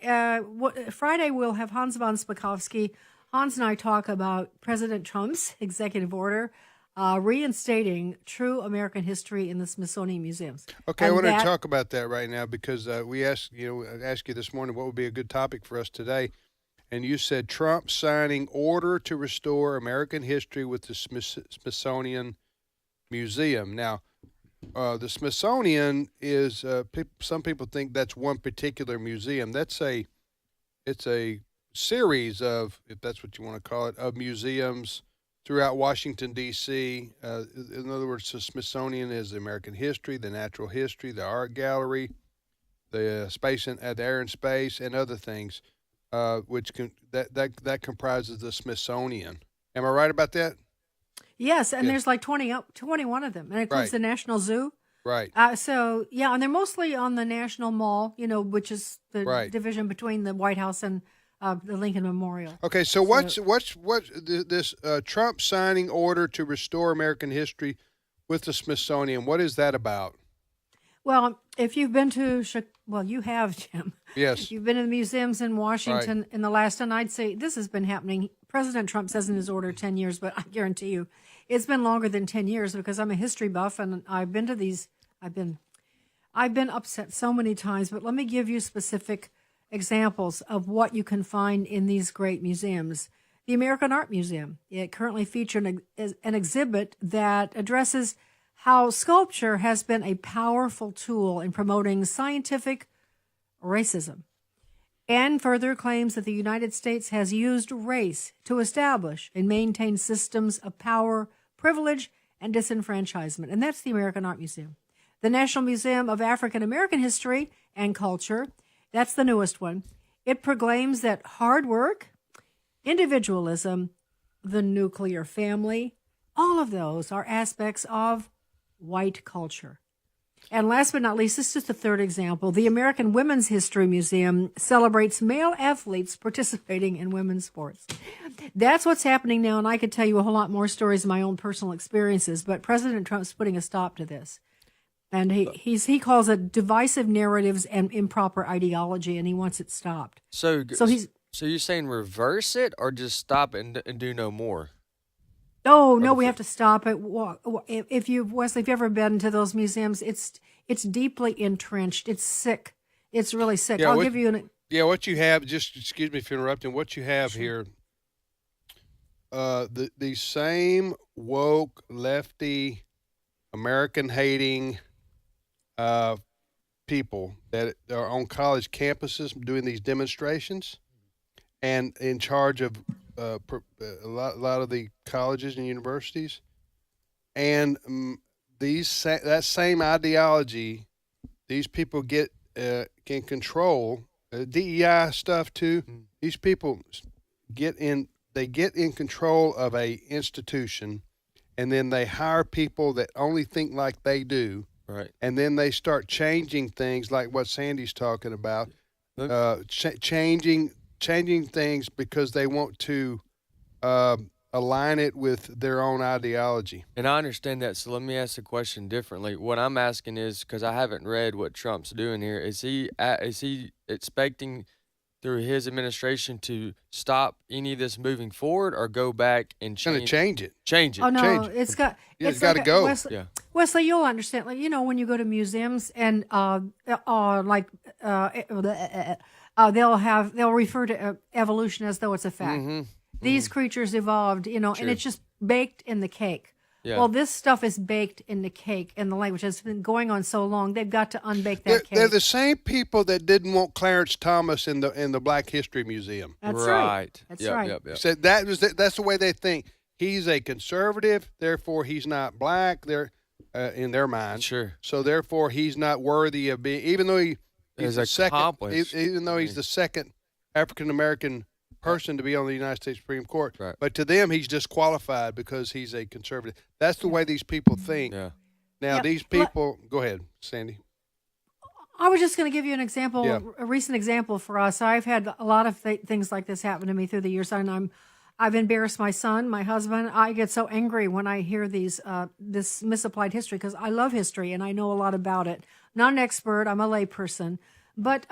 we'll have Hans von Spakovsky. Hans and I talk about President Trump's executive order reinstating true American history in the Smithsonian museums. Okay, And I want that- to talk about that right now because we asked you this morning what would be a good topic for us today, and you said Trump signing order to restore American history with the Smithsonian Museum. Now, the Smithsonian is some people think that's one particular museum. It's a series of, if that's what you want to call it, of museums throughout Washington, D.C. In other words, the Smithsonian is the American history, the natural history, the art gallery, the space and the air and space, and other things, that comprises the Smithsonian. Am I right about that? Yes, and Yeah. there's like 21 of them, and it includes Right. the National Zoo. Right. So yeah, and they're mostly on the National Mall, which is the Right. division between the White House and the Lincoln Memorial. Okay, so what's this Trump signing order to restore American history with the Smithsonian? What is that about? Well, if you've been to, you have, Jim. Yes. You've been in the museums in Washington in the last, and I'd say this has been happening. President Trump says in his order 10 years, but I guarantee you it's been longer than 10 years because I'm a history buff and I've been to these. I've been upset so many times, but let me give you specific examples of what you can find in these great museums. The American Art Museum, it currently features an exhibit that addresses how sculpture has been a powerful tool in promoting scientific racism, and further claims that the United States has used race to establish and maintain systems of power, privilege, and disenfranchisement. And that's the American Art Museum. The National Museum of African American History and Culture, that's the newest one. It proclaims that hard work, individualism, the nuclear family, all of those are aspects of white culture. And last but not least, this is the third example. The American Women's History Museum celebrates male athletes participating in women's sports. That's what's happening now, and I could tell you a whole lot more stories of my own personal experiences, but President Trump's putting a stop to this. And he calls it divisive narratives and improper ideology, and he wants it stopped. So he's you're saying reverse it or just stop it and do no more? Oh no, we have to stop it. If you've ever been to those museums, it's deeply entrenched. It's sick. It's really sick. Yeah, I'll give you an. Yeah, what you have, just excuse me for interrupting. What you have here, the same woke, lefty, American hating, people that are on college campuses doing these demonstrations and in charge of a lot of the colleges and universities. And that same ideology, these people can control DEI stuff too. These people get in control of a institution, and then they hire people that only think like they do. Right. And then they start changing things like what Sandy's talking about, changing things because they want to align it with their own ideology. And I understand that. So let me ask the question differently. What I'm asking is, because I haven't read what Trump's doing here, is he expecting through his administration to stop any of this moving forward, or go back and change it? Change it. Oh no, Change it. it's got. Yeah, it's it's got to like go. Wesley, you'll understand. Like when you go to museums and they'll refer to evolution as though it's a fact. These creatures evolved, and it's just baked in the cake. Yeah. Well, this stuff is baked in the cake, and the language has been going on so long. They've got to unbake that cake. They're the same people that didn't want Clarence Thomas in the Black History Museum. That's right. That's right. Yep. So that's the way they think. He's a conservative, therefore he's not black. They're in their mind. Sure. So therefore he's not worthy of being, even though he's the second, even though he's the second African American person to be on the United States Supreme Court. Right. But to them, he's disqualified because he's a conservative. That's the way these people think. Yeah. Now, these people, go ahead, Sandy. I was just going to give you an example, Yeah. a recent example for us. I've had a lot of things like this happen to me through the years, and I've embarrassed my son, my husband. I get so angry when I hear this misapplied history, because I love history and I know a lot about it. Not an expert, I'm a lay person. But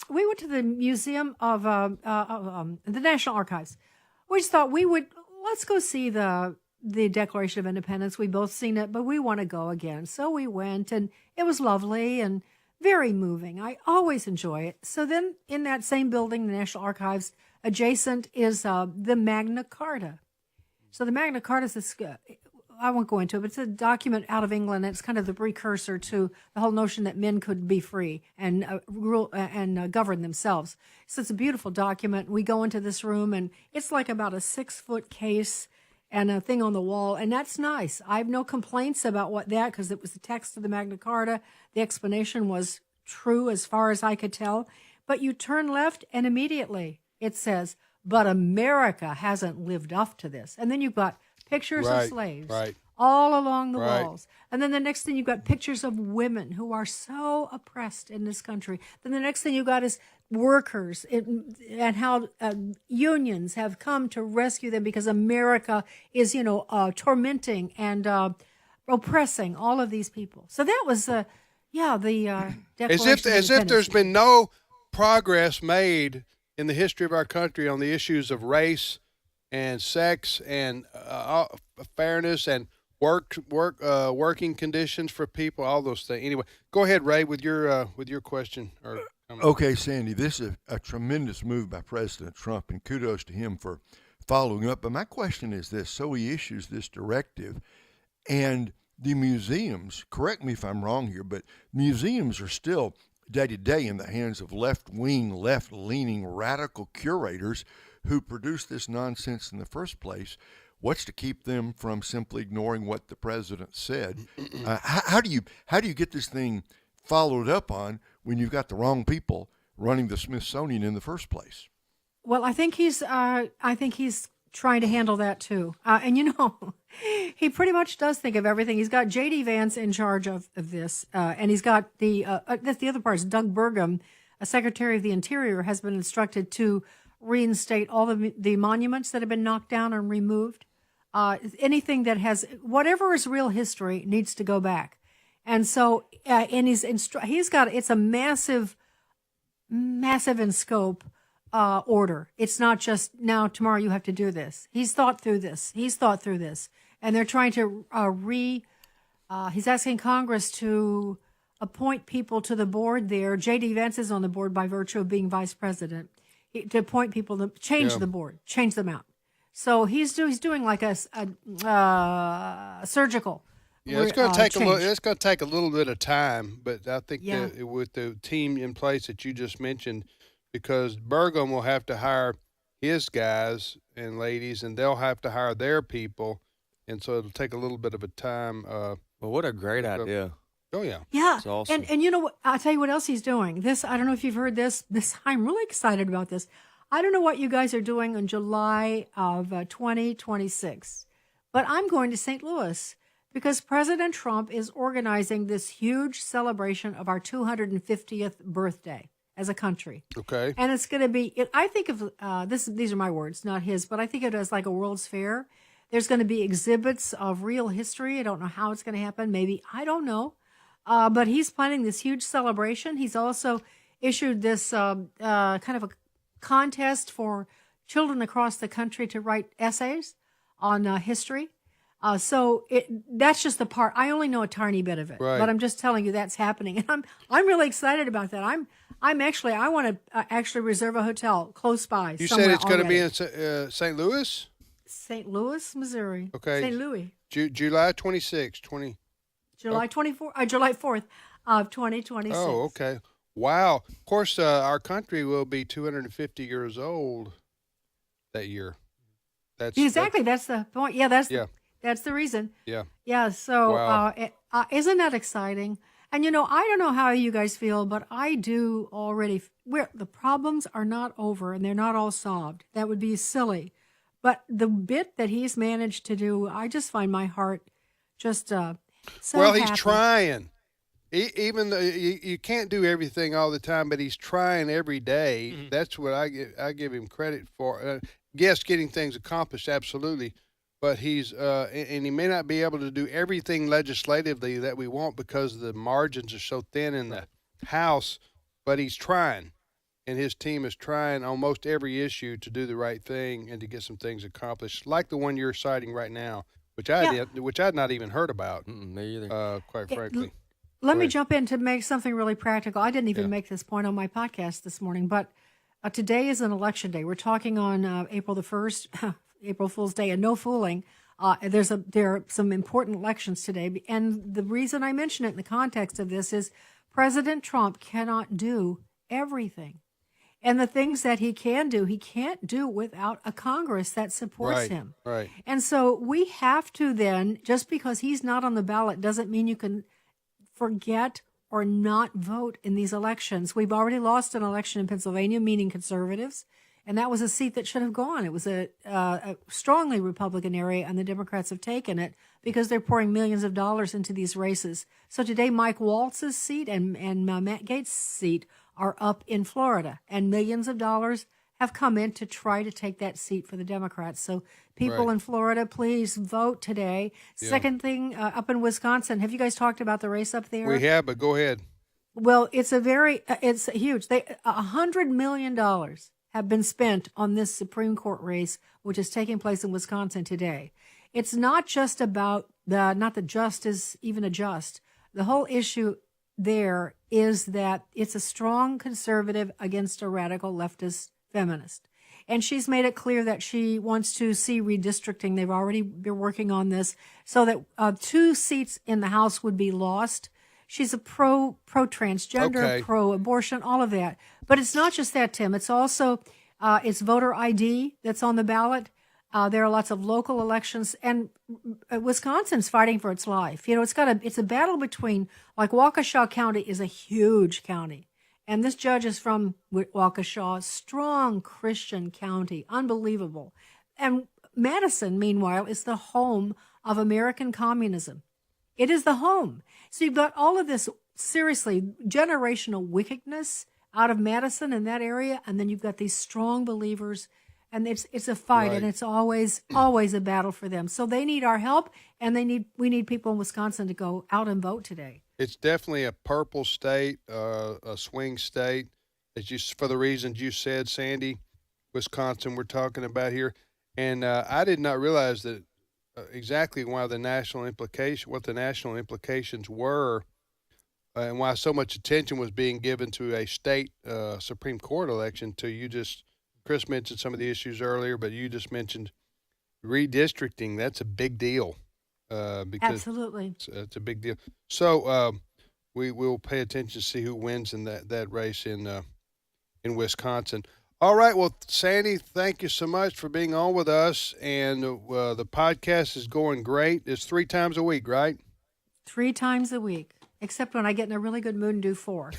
we went to the Museum of the National Archives. We just thought let's go see the Declaration of Independence. We both seen it, but we want to go again. So we went, and it was lovely and very moving. I always enjoy it. So then in that same building, the National Archives, adjacent is the Magna Carta. So the Magna Carta is this, I won't go into it, but it's a document out of England. It's kind of the precursor to the whole notion that men could be free and rule and govern themselves. So it's a beautiful document. We go into this room, and it's like about a 6-foot case and a thing on the wall, and that's nice. I have no complaints about because it was the text of the Magna Carta. The explanation was true as far as I could tell. But you turn left, and immediately it says, but America hasn't lived up to this. And then you've got pictures of slaves all along the walls. And then the next thing you've got pictures of women who are so oppressed in this country. Then the next thing you've got is workers and how unions have come to rescue them because America is, tormenting and oppressing all of these people. So that was, the Declaration As if there's been no progress made in the history of our country on the issues of race and sex and fairness and working conditions for people, all those things. Anyway, go ahead, Ray, with your question. Okay, Sandy, this is a tremendous move by President Trump, and kudos to him for following up. But my question is this: so he issues this directive, and the museums, correct me if I'm wrong here, but museums are still day to day in the hands of left-leaning radical curators who produced this nonsense in the first place. What's to keep them from simply ignoring what the president said? How do you get this thing followed up on when you've got the wrong people running the Smithsonian in the first place? Well, I think he's trying to handle that too. And he pretty much does think of everything. He's got J.D. Vance in charge of this, and he's got that's the other part is Doug Burgum, a Secretary of the Interior, has been instructed to reinstate all the monuments that have been knocked down and removed. Anything that has whatever is real history needs to go back. And so, and he's got it's a massive in scope order. It's not just now tomorrow you have to do this. He's thought through this. And they're trying to he's asking Congress to appoint people to the board there. J.D. Vance is on the board by virtue of being vice president. To appoint people to change the board, change them out. So he's doing like a surgical Yeah, it's going to take change. It's going to take a little bit of time, but I think Yeah. that with the team in place that you just mentioned, because Burgum will have to hire his guys and ladies, and they'll have to hire their people, and so it'll take a little bit of a time. Well, what a great idea. Oh yeah. Yeah, It's awesome. and you know what? I'll tell you what else he's doing. This, I don't know if you've heard this. I'm really excited about this. I don't know what you guys are doing in July of 2026, but I'm going to St. Louis because President Trump is organizing this huge celebration of our 250th birthday as a country. Okay. And it's going to be, I think of these are my words, not his, but I think of it as like a World's Fair. There's going to be exhibits of real history. I don't know how it's going to happen. Maybe, I don't know. But he's planning this huge celebration. He's also issued this kind of a contest for children across the country to write essays on history. So that's just the part. I only know a tiny bit of it, Right. but I'm just telling you that's happening, and I'm really excited about that. I want to actually reserve a hotel close by. You somewhere said it's going to be already. in St. Louis? St. Louis, Missouri. Okay. St. Louis. July 26, 20. July 4th of 2026. Oh, okay. Wow. Of course, our country will be 250 years old that year. Exactly. That's the point. Yeah, that's Yeah. that's the reason. Yeah. Yeah. So, Wow. isn't that exciting? And I don't know how you guys feel, but I do already. Where the problems are not over and they're not all solved. That would be silly. But the bit that he's managed to do, I just find my heart just so Well, he's happy. trying. Even though you can't do everything all the time, but he's trying every day. Mm-hmm. That's what I give him credit for. Yes, getting things accomplished, absolutely. But he's and he may not be able to do everything legislatively that we want because the margins are so thin in the House. But he's trying, and his team is trying on most every issue to do the right thing and to get some things accomplished, like the one you're citing right now, which I'd not even heard about. Me either. Quite frankly. Let me jump in to make something really practical. I didn't even make this point on my podcast this morning, but today is an election day. We're talking on April the 1st, April Fool's Day, and no fooling. There are some important elections today. And the reason I mention it in the context of this is President Trump cannot do everything. And the things that he can do, he can't do without a Congress that supports him. Right. And so we have to then, just because he's not on the ballot doesn't mean you can forget or not vote in these elections. We've already lost an election in Pennsylvania, meaning conservatives, and that was a seat that should have gone. It was a strongly Republican area, and the Democrats have taken it because they're pouring millions of dollars into these races. So today, Mike Waltz's seat and Matt Gaetz' seat are up in Florida, and millions of dollars have come in to try to take that seat for the Democrats. So people in Florida, please vote today. Yeah. Second thing, up in Wisconsin, have you guys talked about the race up there? We have, but go ahead. Well, it's huge. $100 million have been spent on this Supreme Court race, which is taking place in Wisconsin today. It's not just about not the just is even a just. The whole issue there is that it's a strong conservative against a radical leftist feminist. And she's made it clear that she wants to see redistricting. They've already been working on this so that 2 seats in the House would be lost. She's a pro-transgender, pro-abortion, all of that. But it's not just that, Tim. It's also it's voter ID that's on the ballot. There are lots of local elections, and Wisconsin's fighting for its life. It's a battle between, like, Waukesha County is a huge county. And this judge is from Waukesha, strong Christian county, unbelievable. And Madison, meanwhile, is the home of American communism. It is the home. So you've got all of this, seriously, generational wickedness out of Madison and that area, and then you've got these strong believers, and it's a fight, and it's always a battle for them. So they need our help, and we need people in Wisconsin to go out and vote today. It's definitely a purple state, a swing state, for the reasons you said, Sandy. Wisconsin, we're talking about here, and I did not realize that exactly what the national implications were, and why so much attention was being given to a state Supreme Court election. Chris mentioned some of the issues earlier, but you just mentioned redistricting. That's a big deal. because Absolutely. it's a big deal. So we will pay attention to see who wins in that race in Wisconsin. All right. Well, Sandy, thank you so much for being on with us. And the podcast is going great. It's 3 times a week, right? 3 times a week, except when I get in a really good mood and do 4.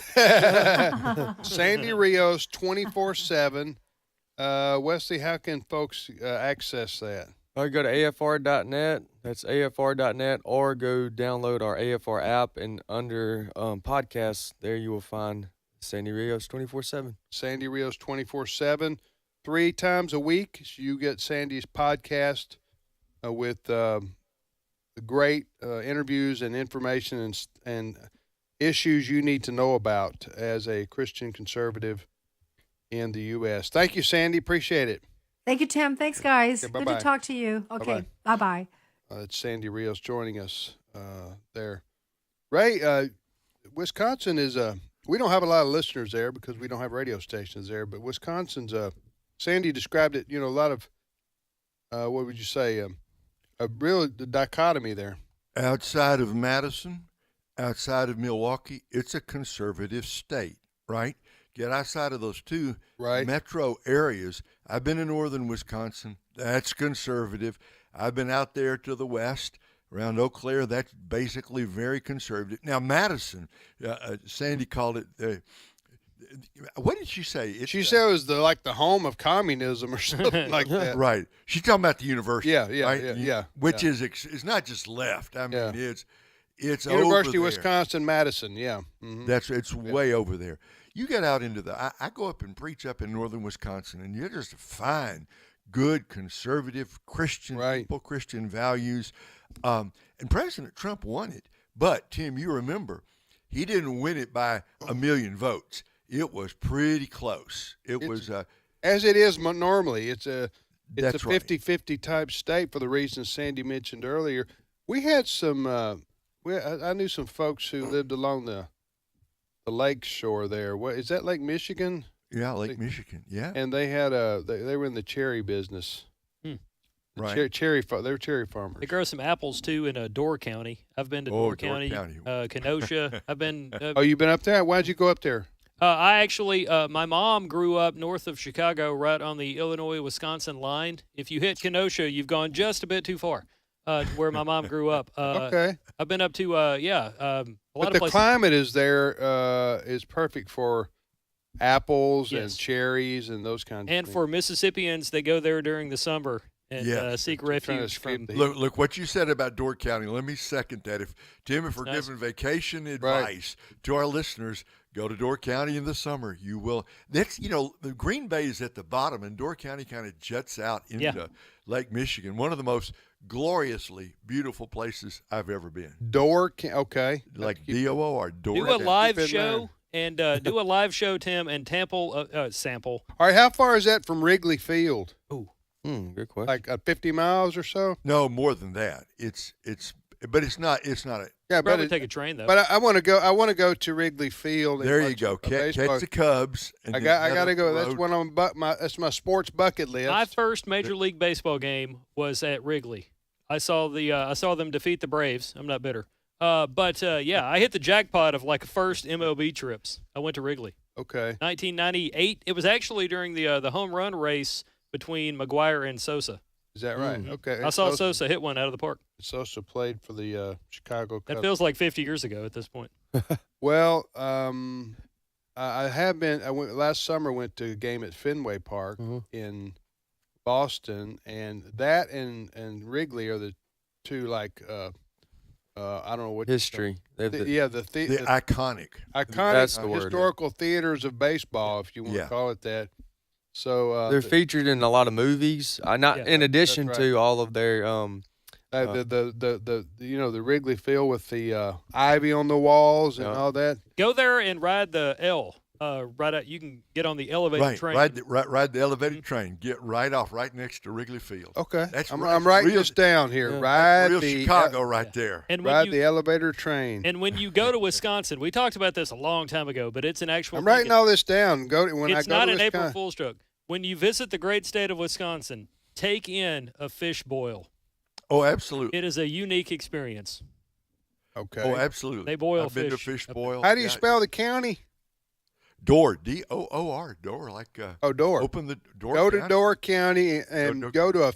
Sandy Rios, 24/7. Wesley, how can folks access that? Or go to afr.net. That's afr.net, or go download our AFR app, and under podcasts, there you will find Sandy Rios 24/7. Sandy Rios 24/7, 3 times a week. So you get Sandy's podcast with great interviews and information and issues you need to know about as a Christian conservative in the U.S. Thank you, Sandy. Appreciate it. Thank you, Tim. Thanks, guys. Okay, Good bye-bye. to talk to you. Okay, bye-bye. It's Sandy Rios joining us there. Ray, Wisconsin is we don't have a lot of listeners there because we don't have radio stations there, but Wisconsin's Sandy described it, a lot of what would you say, a real dichotomy there. Outside of Madison, outside of Milwaukee, it's a conservative state, right? Get outside of those 2 metro areas. I've been in northern Wisconsin. That's conservative. I've been out there to the west around Eau Claire. That's basically very conservative. Now, Madison, Sandy called it, what did she say? She said it was like the home of communism or something like that. Right. She's talking about the university. Yeah. Which is it's not just left. I mean, it's University of over there. Wisconsin, Madison. Yeah. Mm-hmm. It's way over there. You get out into I go up and preach up in northern Wisconsin, and you just find good conservative Christian people, Christian values. And President Trump won it. But, Tim, you remember, he didn't win it by 1 million votes. It was pretty close. It was as it is normally. It's a That's right. 50-50 type state for the reasons Sandy mentioned earlier. We had some I knew some folks who lived along the lake shore there. What is that, Lake Michigan? Yeah, Lake Michigan. Yeah. And they had they were in the cherry business. Right. They were cherry farmers. They grow some apples too in Door County. I've been to Door County. Kenosha. I've been. Oh, you've been up there? Why'd you go up there? I actually, my mom grew up north of Chicago, right on the Illinois-Wisconsin line. If you hit Kenosha, you've gone just a bit too far. Where my mom grew up. Okay. I've been up to a lot but of the places. climate is there is perfect for apples and cherries and those kinds of And things. for Mississippians, they go there during the summer and seek refuge from. Look what you said about Door County. Let me second that. If we're giving vacation advice to our listeners, go to Door County in the summer. You will. That's the Green Bay is at the bottom, and Door County kind of juts out into Lake Michigan. One of the most gloriously beautiful places I've ever been. Okay. Like DOOR. Do a live show. And do a live show, Tim, and sample. All right, how far is that from Wrigley Field? Ooh. Good question. Like 50 miles or so? No, more than that. But it's not a. Yeah, probably take a train though. But I want to go. I want to go to Wrigley Field. There you go. Catch the Cubs. And I got to go. That's one on that's my sports bucket list. My first Major League Baseball game was at Wrigley. I saw them defeat the Braves. I'm not bitter. But I hit the jackpot of like first MLB trips. I went to Wrigley. Okay. 1998. It was actually during the home run race between McGuire and Sosa. Is that right? Mm-hmm. Okay. I saw Sosa hit one out of the park. Sosa played for the Chicago Cubs. That feels like 50 years ago at this point. Well, I have been. I went last summer. Went to a game at Fenway Park in Boston, and that and Wrigley are the two I don't know what history. The iconic. That's the word. Historical theaters of baseball, if you want to call it that. So they're featured in a lot of movies. In addition to all of their the Wrigley Field with the ivy on the walls and all that. Go there and ride the L. You can get on the elevated train. Ride the elevated train. Get right off right next to Wrigley Field. Okay, that's I'm writing this down here. Ride real the Chicago right there. And ride the elevator train. And when you go to Wisconsin, we talked about this a long time ago, but it's an actual. I'm writing all this down. It's not an April Fool's joke. When you visit the great state of Wisconsin, take in a fish boil. Oh, absolutely. It is a unique experience. Okay. Oh, absolutely. They boil I've been to fish fish boil. How do you spell the county? Door, D-O-O-R, door, like door. Open the door. Go to county. Door County and go to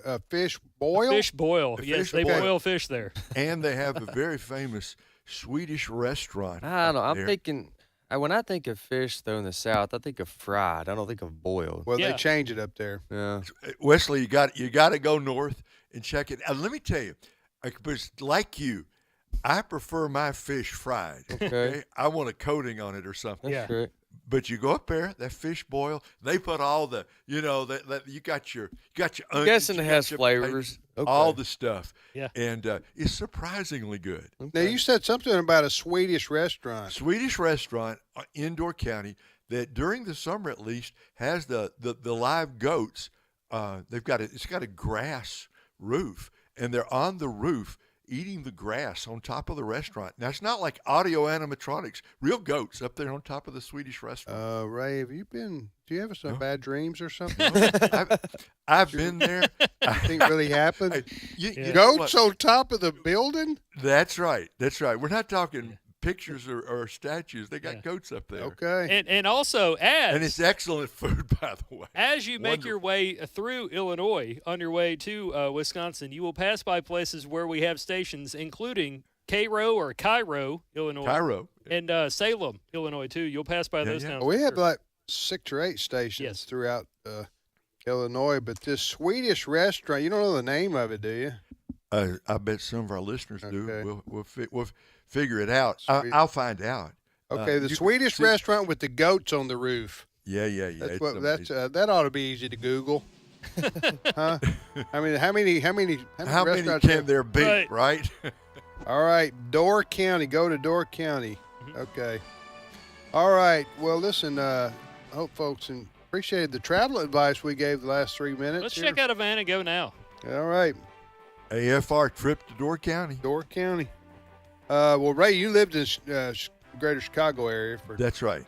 a fish boil. Fish boil. A Yes, fish they boil. boil fish there. And they have a very famous Swedish restaurant. I don't know. I'm there. thinking, when I think of fish, though, in the South, I think of fried. I don't think of boiled. Well, they change it up there. Yeah. Wesley, you got to go north and check it. And let me tell you, because like you, I prefer my fish fried. Okay. I want a coating on it or something. That's great. But you go up there, that fish boil. They put all the, that you got your onions. I'm guessing it you has got your flavors. potatoes, Okay. all the stuff. Yeah. And it's surprisingly good. Now, you said something about a Swedish restaurant. Swedish restaurant in Door County that during the summer at least has the live goats. It's got a grass roof, and they're on the roof eating the grass on top of the restaurant. Now, it's not like audio animatronics, real goats up there on top of the Swedish restaurant. Ray, do you have some bad dreams or something? I've been there. Anything really happened? You Goats on top of the building? That's right. We're not talking pictures or statues. They got goats up there. Okay. And also, and it's excellent food, by the way. As you make your way through Illinois on your way to Wisconsin, you will pass by places where we have stations, including Cairo, Illinois. Cairo. And Salem, Illinois, too. You'll pass by those towns. We have like 6 or 8 stations throughout Illinois, but this Swedish restaurant, you don't know the name of it, do you? I bet some of our listeners do. We'll figure it out. I'll find out. Okay, the Swedish restaurant with the goats on the roof. Yeah. That ought to be easy to Google. Huh? I mean, how many restaurants can there be, right? All right, Door County. Go to Door County. Okay. All right. Well, listen, I hope folks appreciated the travel advice we gave the last 3 minutes. Let's check out a van and go now. All right. AFR trip to Door County. Door County. Well, Ray, you lived in greater Chicago area for That's right.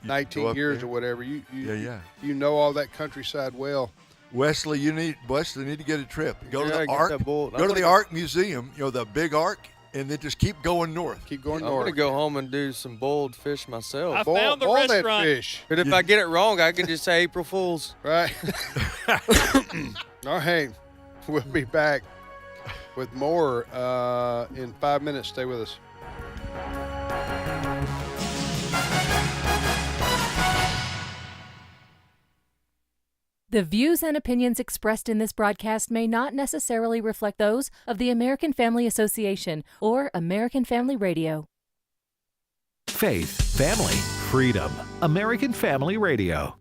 19 years or whatever. You Yeah. You know all that countryside well. Wesley, you need to get a trip. Go to the get Ark. that bull. Go to the Ark Museum. The big Ark, and then just keep going north. Keep going I'm north. going to go home and do some boiled fish myself. I found the boil restaurant. that fish. But if I get it wrong, I can just say April Fools. Right. All right. We'll be back with more in 5 minutes. Stay with us. The views and opinions expressed in this broadcast may not necessarily reflect those of the American Family Association or American Family Radio. Faith, family, freedom. American Family Radio.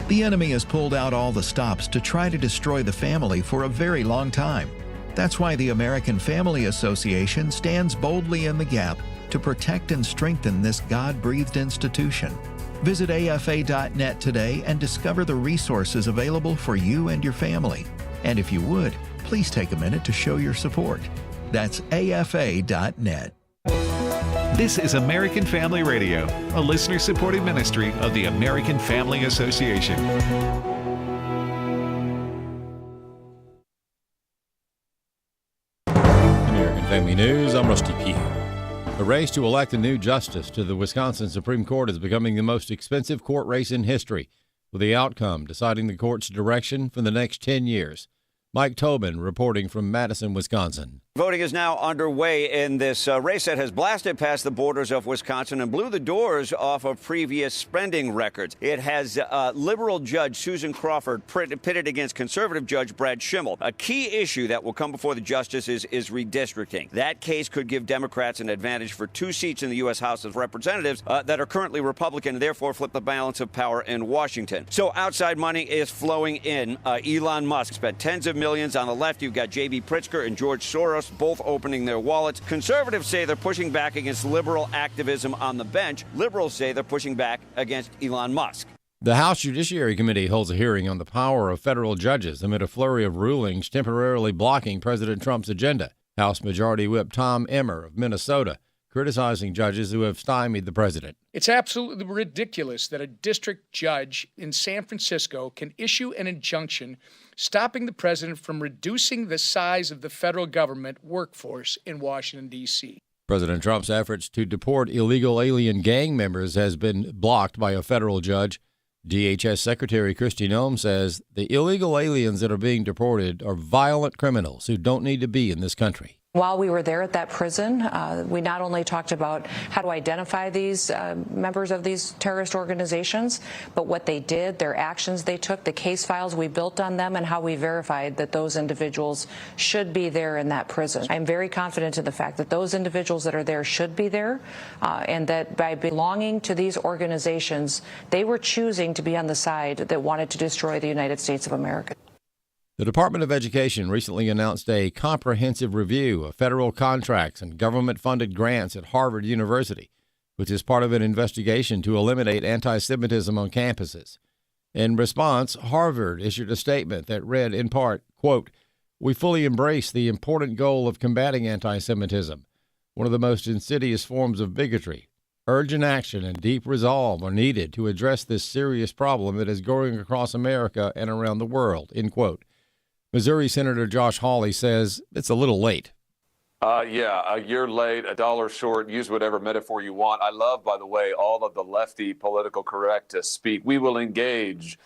The enemy has pulled out all the stops to try to destroy the family for a very long time. That's why the American Family Association stands boldly in the gap to protect and strengthen this God-breathed institution. Visit AFA.net today and discover the resources available for you and your family. And if you would, please take a minute to show your support. That's AFA.net. This is American Family Radio, a listener-supported ministry of the American Family Association. American Family News, I'm Rusty Pugh. The race to elect a new justice to the Wisconsin Supreme Court is becoming the most expensive court race in history, with the outcome deciding the court's direction for the next 10 years. Mike Tobin reporting from Madison, Wisconsin. Voting is now underway in this race that has blasted past the borders of Wisconsin and blew the doors off of previous spending records. It has liberal judge Susan Crawford pitted against conservative judge Brad Schimmel. A key issue that will come before the justices is redistricting. That case could give Democrats an advantage for 2 seats in the U.S. House of Representatives that are currently Republican, and therefore flip the balance of power in Washington. So outside money is flowing in. Elon Musk spent tens of millions. On the left, you've got J.B. Pritzker and George Soros, both opening their wallets. Conservatives say they're pushing back against liberal activism on the bench. Liberals say they're pushing back against Elon Musk. The House Judiciary Committee holds a hearing on the power of federal judges amid a flurry of rulings temporarily blocking President Trump's agenda. House Majority Whip Tom Emmer of Minnesota criticizing judges who have stymied the president. It's absolutely ridiculous that a district judge in San Francisco can issue an injunction stopping the president from reducing the size of the federal government workforce in Washington, D.C. President Trump's efforts to deport illegal alien gang members has been blocked by a federal judge. DHS Secretary Kristi Noem says the illegal aliens that are being deported are violent criminals who don't need to be in this country. While we were there at that prison, we not only talked about how to identify these members of these terrorist organizations, but what they did, their actions they took, the case files we built on them, and how we verified that those individuals should be there in that prison. I'm very confident in the fact that those individuals that are there should be there, and that by belonging to these organizations, they were choosing to be on the side that wanted to destroy the United States of America. The Department of Education recently announced a comprehensive review of federal contracts and government-funded grants at Harvard University, which is part of an investigation to eliminate anti-Semitism on campuses. In response, Harvard issued a statement that read in part, quote, "We fully embrace the important goal of combating anti-Semitism, one of the most insidious forms of bigotry. Urgent action and deep resolve are needed to address this serious problem that is growing across America and around the world," end quote. Missouri Senator Josh Hawley says it's a little late. Yeah, a year late, a dollar short, use whatever metaphor you want. I love, by the way, all of the lefty political correct speak. We will engage,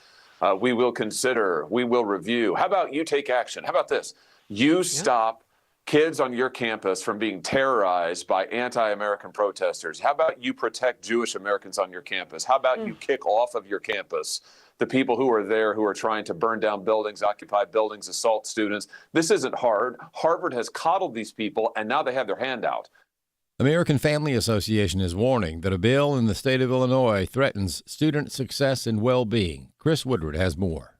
we will consider, we will review. How about you take action? How about this? You stop kids on your campus from being terrorized by anti-American protesters. How about you protect Jewish Americans on your campus? How about you kick off of your campus the people who are there who are trying to burn down buildings, occupy buildings, assault students? This isn't hard. Harvard has coddled these people, and now they have their hand out. American Family Association is warning that a bill in the state of Illinois threatens student success and well-being. Chris Woodward has more.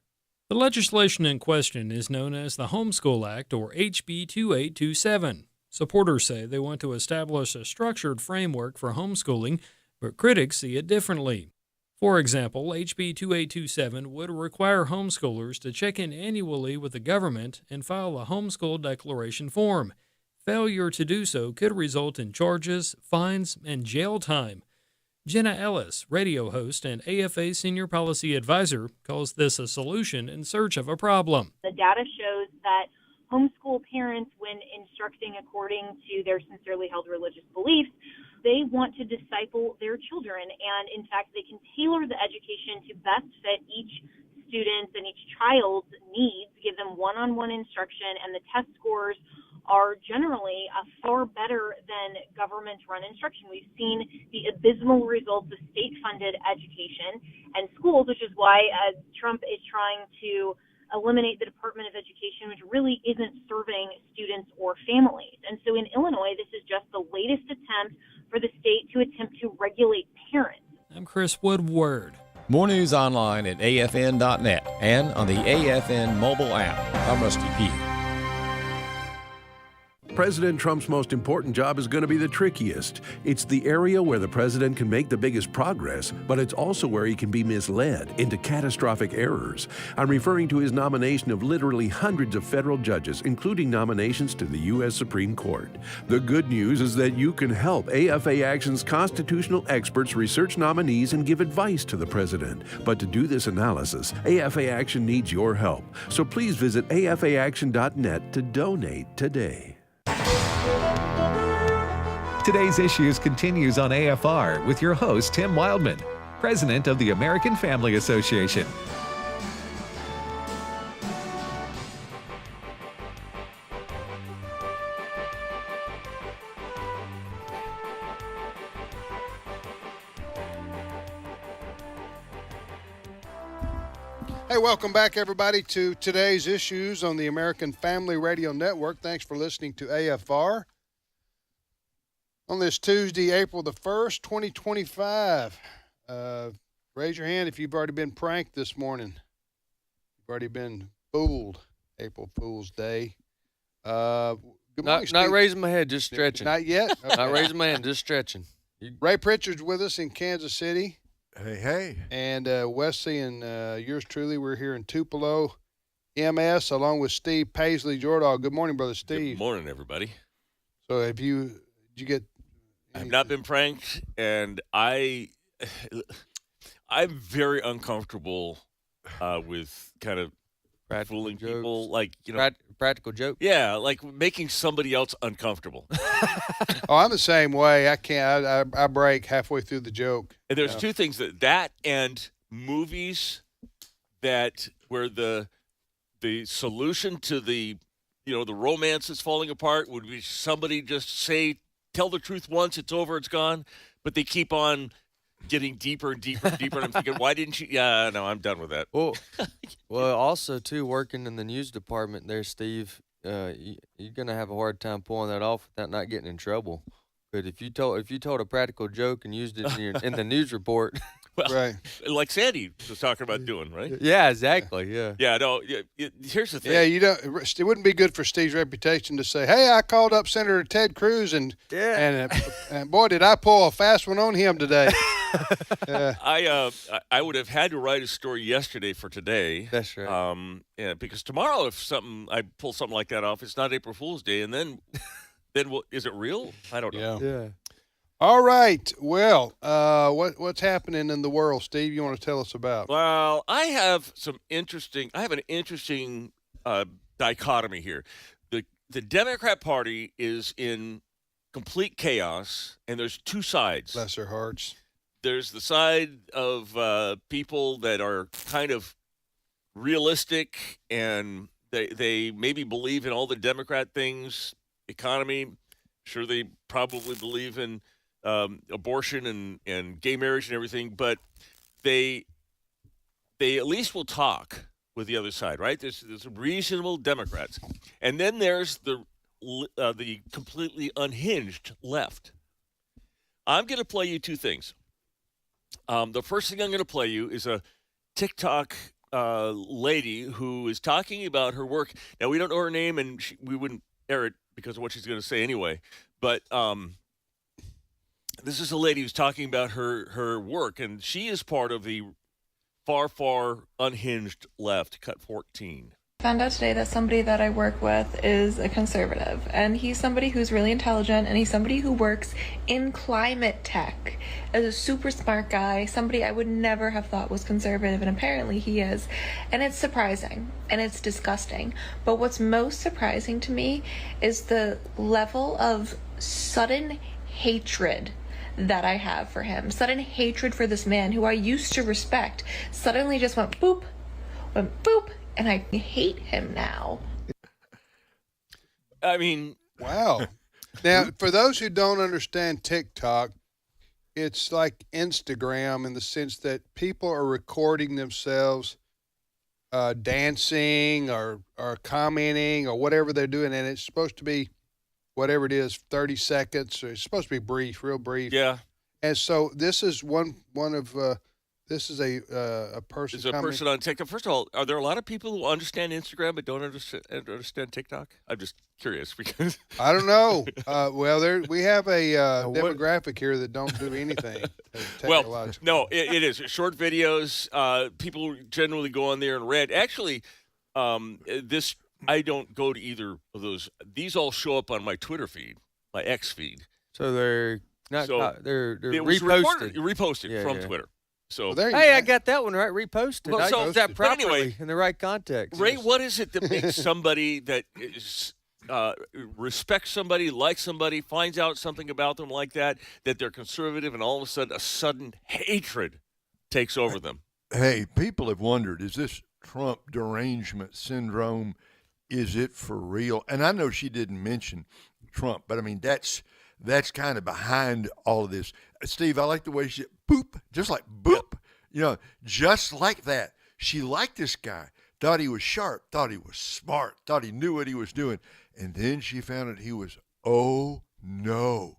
The legislation in question is known as the Homeschool Act, or HB 2827. Supporters say they want to establish a structured framework for homeschooling, but critics see it differently. For example, HB 2827 would require homeschoolers to check in annually with the government and file a homeschool declaration form. Failure to do so could result in charges, fines, and jail time. Jenna Ellis, radio host and AFA senior policy advisor, calls this a solution in search of a problem. The data shows that homeschool parents, when instructing according to their sincerely held religious beliefs, they want to disciple their children, and in fact, they can tailor the education to best fit each student's and each child's needs, give them one-on-one instruction, and the test scores are generally far better than government-run instruction. We've seen the abysmal results of state-funded education and schools, which is why Trump is trying to eliminate the Department of Education, which really isn't serving students or families. And so in Illinois, this is just the latest attempt for the state to attempt to regulate parents. I'm Chris Woodward. More news online at afn.net and on the AFN mobile app. I'm Rusty P. President Trump's most important job is going to be the trickiest. It's the area where the president can make the biggest progress, but it's also where he can be misled into catastrophic errors. I'm referring to his nomination of literally hundreds of federal judges, including nominations to the U.S. Supreme Court. The good news is that you can help AFA Action's constitutional experts research nominees and give advice to the president. But to do this analysis, AFA Action needs your help. So please visit afaaction.net to donate today. Today's Issues continues on AFR with your host, Tim Wildman, president of the American Family Association. Hey, welcome back, everybody, to today's Issues on the American Family Radio Network. Thanks for listening to AFR. On this Tuesday, April the 1st, 2025, raise your hand if you've already been pranked this morning. You've already been fooled. April Fool's Day. Good morning, not raising my head, just stretching. Not yet? Okay. Not raising my hand, just stretching. Ray Pritchard's with us in Kansas City. Hey, hey. And Wesley and yours truly, we're here in Tupelo, MS, along with Steve Paisley Jordahl. Good morning, Brother Steve. Good morning, everybody. So did you get I've not been pranked, and I'm very uncomfortable with kind of fooling people, like practical joke. Yeah, like making somebody else uncomfortable. Oh, I'm the same way. I can't. I break halfway through the joke. And there's two things that and movies where the solution to the the romance is falling apart would be somebody just tell the truth once, it's over, it's gone, but they keep on getting deeper and deeper and deeper. And I'm thinking, why didn't you? Yeah, no, I'm done with that. Well, also too, working in the news department there, Steve, you're gonna have a hard time pulling that off without not getting in trouble. But if you told a practical joke and used it in the news report, well, right, like Sandy was talking about doing, right? Yeah, exactly. Yeah. Yeah. No. Here's the thing. Yeah, it wouldn't be good for Steve's reputation to say, "Hey, I called up Senator Ted Cruz and boy, did I pull a fast one on him today." I would have had to write a story yesterday for today. That's right. Yeah, because tomorrow, if I pull something like that off, it's not April Fool's Day, and then is it real? I don't know. Yeah. All right. Well, what's happening in the world, Steve? You want to tell us about? Well, I have an interesting dichotomy here. The Democrat Party is in complete chaos, and there's two sides. Bless their hearts. There's the side of people that are kind of realistic, and they maybe believe in all the Democrat things, economy. Sure, they probably believe in abortion and gay marriage and everything, but they at least will talk with the other side, right? There's reasonable Democrats, and then there's the completely unhinged left. I'm going to play you two things. The first thing I'm going to play you is a TikTok lady who is talking about her work. Now, we don't know her name, and we wouldn't air it because of what she's going to say anyway. But this is a lady who's talking about her work, and she is part of the far, far unhinged left. Cut 14. Found out today that somebody that I work with is a conservative, and he's somebody who's really intelligent, and he's somebody who works in climate tech as a super smart guy, somebody I would never have thought was conservative, and apparently he is. And it's surprising, and it's disgusting. But what's most surprising to me is the level of sudden hatred that I have for him. Sudden hatred for this man who I used to respect suddenly just went boop, and I hate him now. I mean, wow. Now, for those who don't understand TikTok, it's like Instagram in the sense that people are recording themselves dancing or commenting or whatever they're doing, and it's supposed to be whatever it is, 30 seconds. Or it's supposed to be brief, real brief. Yeah. And so this is one of this is a person. It's a person on TikTok. First of all, are there a lot of people who understand Instagram but don't understand TikTok? I'm just curious because I don't know. Well, we have a demographic here that don't do anything. Well, no, it is short videos. People generally go on there and rant. Actually, I don't go to either of those. These all show up on my Twitter feed, my X feed. So they're not. They're reposted from Twitter. So hey, I got that one right. Reposted. Well, I so used that properly anyway, in the right context. Ray, what is it that makes somebody that is, respects somebody, likes somebody, finds out something about them like that they're conservative, and all of a sudden hatred takes over them? Hey, people have wondered: is this Trump derangement syndrome? Is it for real? And I know she didn't mention Trump, but I mean that's kind of behind all of this. Steve, I like the way she boop, just like boop, just like that. She liked this guy, thought he was sharp, thought he was smart, thought he knew what he was doing, and then she found out he was oh no,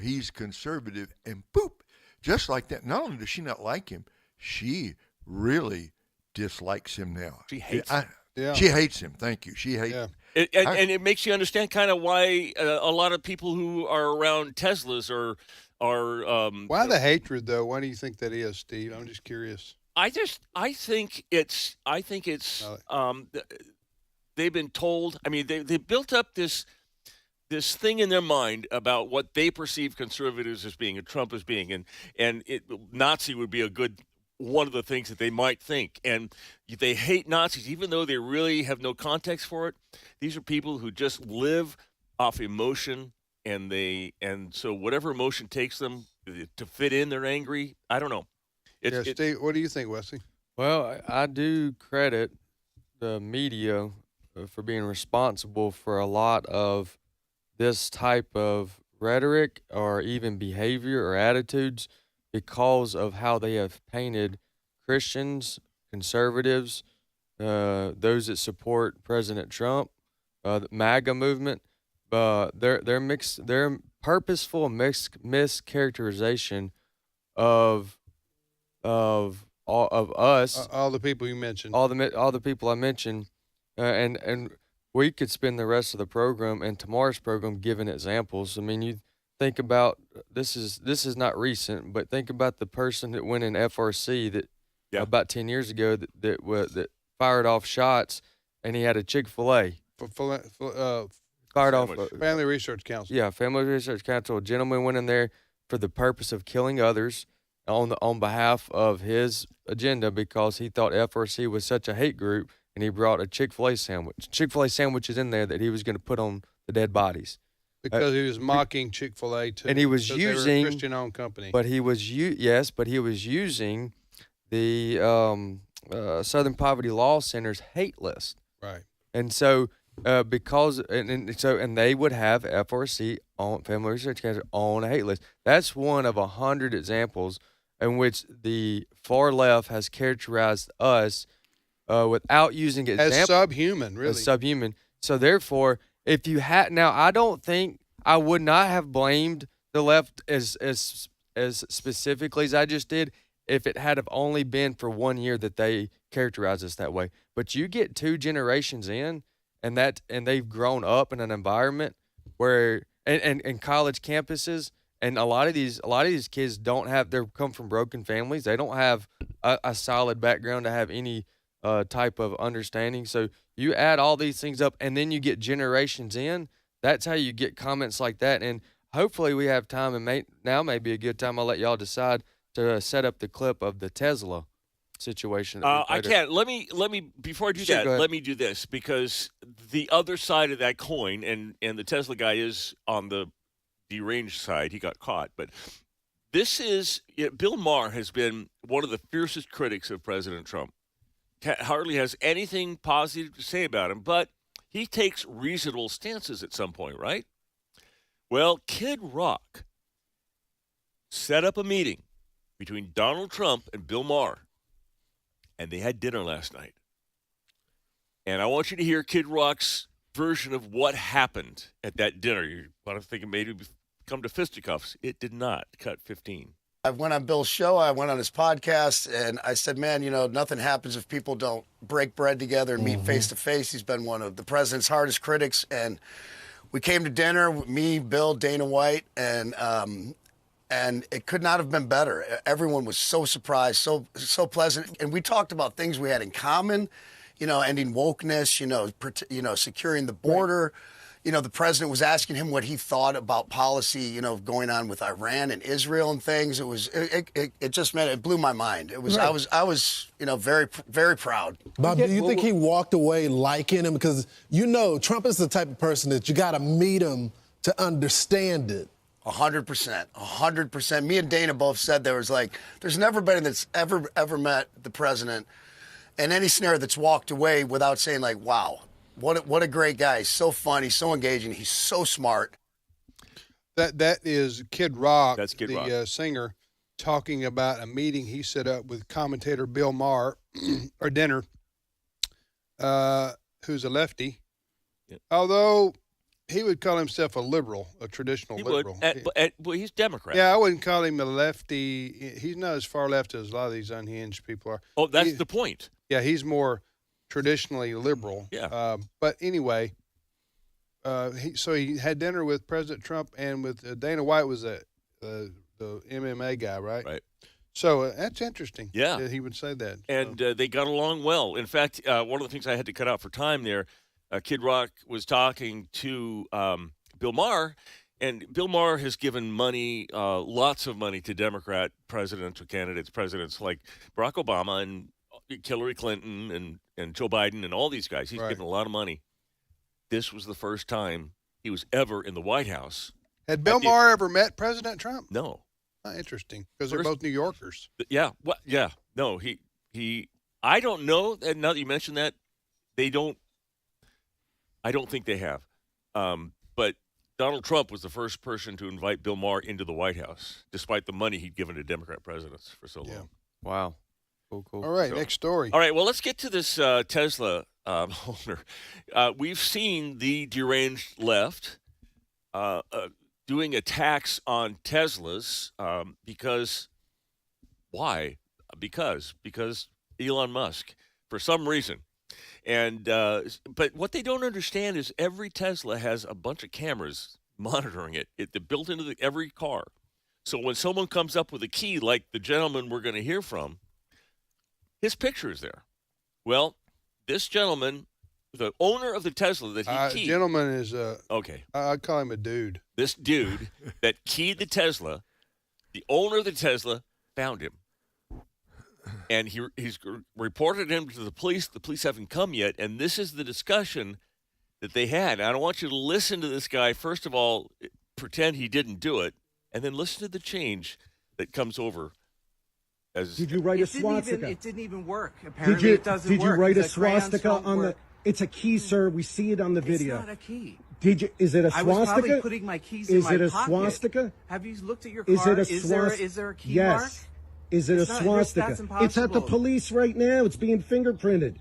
he's conservative, and boop, just like that. Not only does she not like him, she really dislikes him now. She hates him. Yeah. She hates him. Thank you. She hates him. And it makes you understand kind of why a lot of people who are around Teslas are why the hatred though? Why do you think that is, Steve? I'm just curious. I think it's they've been told. I mean, they built up this this thing in their mind about what they perceive conservatives as being and Trump as being, and Nazi would be a good one of the things that they might think. And they hate Nazis, even though they really have no context for it. These are people who just live off emotion, and so whatever emotion takes them to fit in, they're angry. I don't know. Steve, what do you think, Wesley? Well, I do credit the media for being responsible for a lot of this type of rhetoric or even behavior or attitudes because of how they have painted Christians, conservatives, those that support President Trump, the MAGA movement. Their purposeful mischaracterization of us, all the people you mentioned, all the people I mentioned, and we could spend the rest of the program and tomorrow's program giving examples. I mean, you think about this is not recent, but think about the person that went in FRC that about 10 years ago that fired off shots, and he had a Chick-fil-A. Fired off Family Research Council. Yeah, Family Research Council. A gentleman went in there for the purpose of killing others on behalf of his agenda because he thought FRC was such a hate group, and he brought a Chick-fil-A sandwich. Chick-fil-A sandwiches in there that he was going to put on the dead bodies. Because he was mocking Chick-fil-A too. And he was using using a Christian-owned company. But he was using the Southern Poverty Law Center's hate list. Right. And so and they would have FRC on Family Research Council on a hate list. That's one of 100 examples in which the far left has characterized us without using examples as subhuman, really. As subhuman. So therefore, if you had now, I don't think I would not have blamed the left as specifically as I just did if it had have only been for 1 year that they characterize us that way. But you get 2 generations in, and they've grown up in an environment where and college campuses, and a lot of these kids they come from broken families. They don't have a solid background to have any type of understanding. So you add all these things up, and then you get generations in. That's how you get comments like that. And hopefully we have time, and now may be a good time. I'll let y'all decide to set up the clip of the Tesla situation. I can't. Let me before I do that, let me do this, because the other side of that coin, and the Tesla guy is on the deranged side. He got caught, but this is Bill Maher has been one of the fiercest critics of President Trump. Hardly has anything positive to say about him, but he takes reasonable stances at some point, right? Well, Kid Rock set up a meeting between Donald Trump and Bill Maher, and they had dinner last night. And I want you to hear Kid Rock's version of what happened at that dinner. You want to think it made it come to fisticuffs. It did not. Cut 15. I went on Bill's show, I went on his podcast, and I said, man, nothing happens if people don't break bread together and meet face to face. He's been one of the president's hardest critics, and we came to dinner, me, Bill, Dana White, and it could not have been better. Everyone was so surprised, so pleasant, and we talked about things we had in common, ending wokeness, securing the border. The president was asking him what he thought about policy, going on with Iran and Israel and things. It just meant it blew my mind. It was right. I was very, very proud. Bob, do you think he walked away liking him? Because Trump is the type of person that you got to meet him to understand it. 100%. Me and Dana both said there's never been that's ever met the president in any scenario that's walked away without saying wow. What a great guy. He's so funny, so engaging. He's so smart. That is Kid Rock, That's Kid Rock. Singer, talking about a meeting he set up with commentator Bill Maher, or dinner, who's a lefty. Yeah. Although he would call himself a liberal, a traditional liberal. Well, he's Democrat. Yeah, I wouldn't call him a lefty. He's not as far left as a lot of these unhinged people are. Oh, that's the point. Yeah, he's more traditionally liberal. Yeah. But anyway, he had dinner with President Trump and with Dana White was the MMA guy, right? Right. So that's interesting. Yeah. That he would say that. And they got along well. In fact, one of the things I had to cut out for time there, Kid Rock was talking to Bill Maher. And Bill Maher has given money, lots of money to Democrat presidential candidates, presidents like Barack Obama and Hillary Clinton and Joe Biden and all these guys. He's given a lot of money. This was the first time he was ever in the White House. Had Bill Maher ever met President Trump? No. Interesting, because they're both New Yorkers. Yeah. Well, yeah. No, he. I don't know. And now that you mentioned that, they don't. I don't think they have. But Donald Trump was the first person to invite Bill Maher into the White House, despite the money he'd given to Democrat presidents for so long. Wow. Cool. All right, next story. All right, well, let's get to this Tesla owner. We've seen the deranged left doing attacks on Teslas because why? Because Elon Musk, for some reason. And but what they don't understand is every Tesla has a bunch of cameras monitoring it. They're built into every car. So when someone comes up with a key, like the gentleman we're going to hear from, his picture is there. Well, this gentleman, the owner of the Tesla that he keyed. Gentleman is okay. I'd call him a dude. This dude that keyed the Tesla, the owner of the Tesla, found him. And he's reported him to the police. The police haven't come yet. And this is the discussion that they had. I don't want you to listen to this guy. First of all, pretend he didn't do it. And then listen to the change that comes over. Did you write a swastika? It didn't even work. Apparently it doesn't work. Did you write a swastika on the... It's a key, sir. We see it on the video. It's not a key. Is it a swastika? I was probably putting my keys in my pocket. Is it a swastika? Have you looked at your car? Is there a key mark? Yes. Is it a swastika? That's impossible. It's at the police right now. It's being fingerprinted.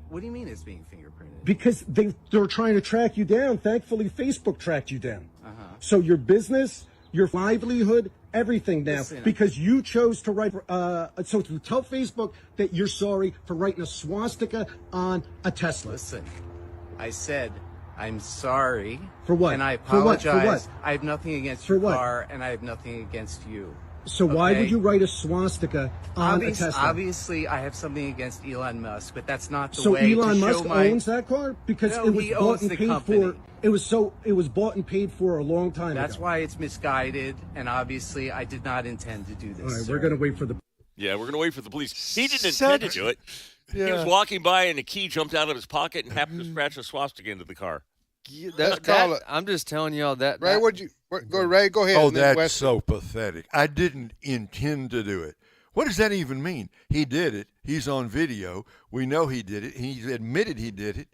What do you mean it's being fingerprinted? Because they're trying to track you down. Thankfully, Facebook tracked you down. So your business, your livelihood, everything now. Listen, because you chose to write. So to tell Facebook that you're sorry for writing a swastika on a Tesla. Listen, I said I'm sorry. For what? And I For what? apologize. For what? I have nothing against For your what? car, and I have nothing against you. So why would you write a swastika on a Tesla? Obviously, I have something against Elon Musk, but that's not the So way Elon to Musk show my... owns that car because No, it was he bought owns and the paid company. for. It was bought and paid for a long time That's ago. why it's misguided, and obviously, I did not intend to do this. All right, sir. we're gonna wait for the. Yeah, we're going to wait for the police. He didn't intend to do it. He was walking by and a key jumped out of his pocket and happened to scratch a swastika into the car. I'm just telling y'all that. Ray, Ray, go ahead. Oh, and then that's Wesley. so pathetic. I didn't intend to do it. What does that even mean? He did it. He's on video. We know he did it. He's admitted he did it.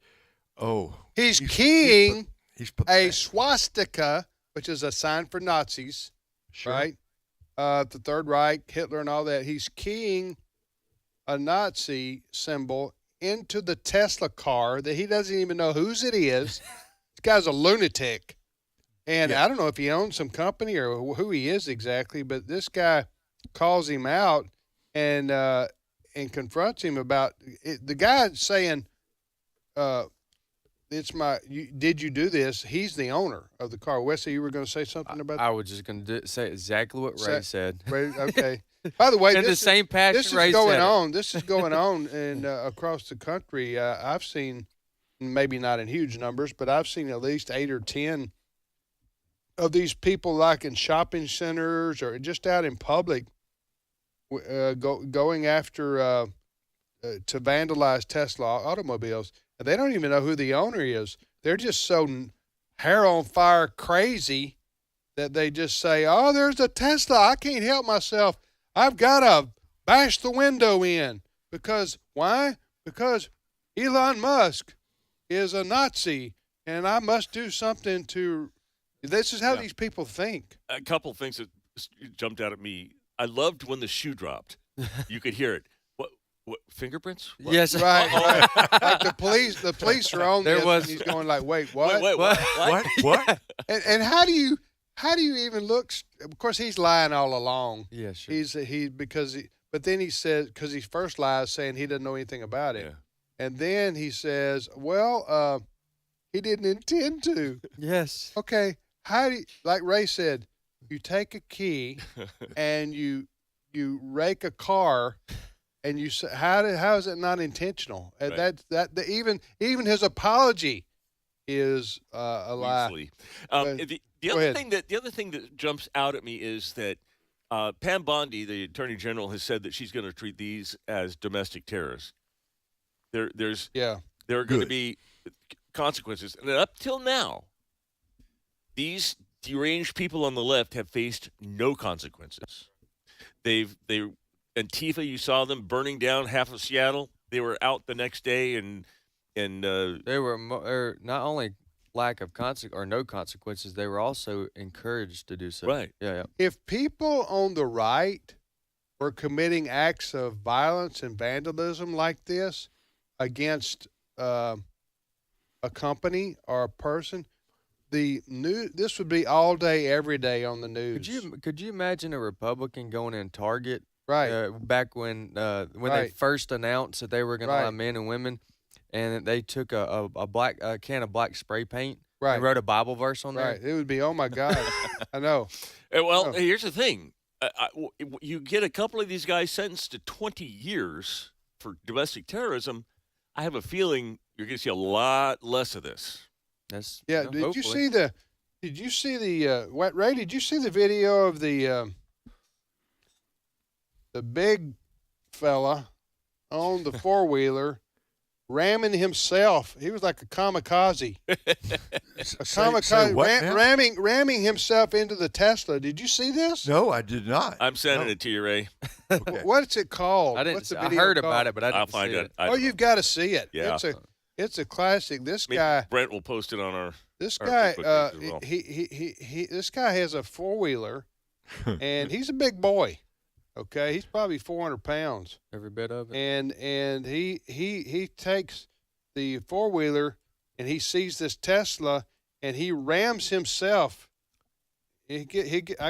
Oh. He's keying a swastika, which is a sign for Nazis, right? The Third Reich, Hitler, and all that. He's keying a Nazi symbol into the Tesla car that he doesn't even know whose it is. This guy's a lunatic. And I don't know if he owns some company or who he is exactly, but this guy calls him out and confronts him about it. The guy saying, did you do this? He's the owner of the car. Wesley, you were going to say something about that? I was just going to say exactly what Ray said. Ray, okay. By the way, In the same passion this is Ray going said it. on. This is going on and across the country. I've seen, maybe not in huge numbers, but I've seen at least 8 or 10 of these people, like in shopping centers or just out in public, going after to vandalize Tesla automobiles, and they don't even know who the owner is. They're just so hair on fire crazy that they just say, "Oh, there's a Tesla. I can't help myself. I've got to bash the window in." Because why? Because Elon Musk is a Nazi, and I must do something to. This is how these people think. A couple of things that jumped out at me. I loved when the shoe dropped. You could hear it. What fingerprints? What? Yes, right. Like the police are on this, and he's going like, "Wait, what? Wait, what? And how do you even look? Of course, he's lying all along. Yeah, sure. But then he says, because he first lies saying he doesn't know anything about it, and then he says, "Well, he didn't intend to." Yes. Okay. How do you, like Ray said, you take a key and you rake a car. And you say, how is it not intentional? Right. Even his apology is a lie. Weasley. But- The go other ahead. thing that jumps out at me is that Pam Bondi, the Attorney General, has said that she's going to treat these as domestic terrorists. There are going to be consequences, and up till now, these deranged people on the left have faced no consequences. Antifa, you saw them burning down half of Seattle. They were out the next day, and they were not only lack of no consequences, they were also encouraged to do so. Right. Yeah. If people on the right were committing acts of violence and vandalism like this against a company or a person, this would be all day, every day on the news. Could you imagine a Republican going in Target? Right. Back when they first announced that they were going to allow men and women, and they took a can of black spray paint and wrote a Bible verse on there. Right. It would be, oh my God. I know. Well, here's the thing. You get a couple of these guys sentenced to 20 years for domestic terrorism. I have a feeling you're going to see a lot less of this. That's Did you see the Ray? Did you see the video of the big fella on the 4-wheeler ramming himself? He was like a kamikaze. Ramming himself into the Tesla. Did you see this? No, I did not. I'm sending it to you, Ray. Okay. What's it called? What's the video I heard called? about it, but I didn't I'll find see it. it. You've got to see it. Yeah. It's a classic. This Maybe guy. Brent will post it on our. This our guy. Facebook page as well. This guy has a 4-wheeler, and he's a big boy. Okay, he's probably 400 pounds. Every bit of it. And he takes the 4-wheeler, and he sees this Tesla, and he rams himself. I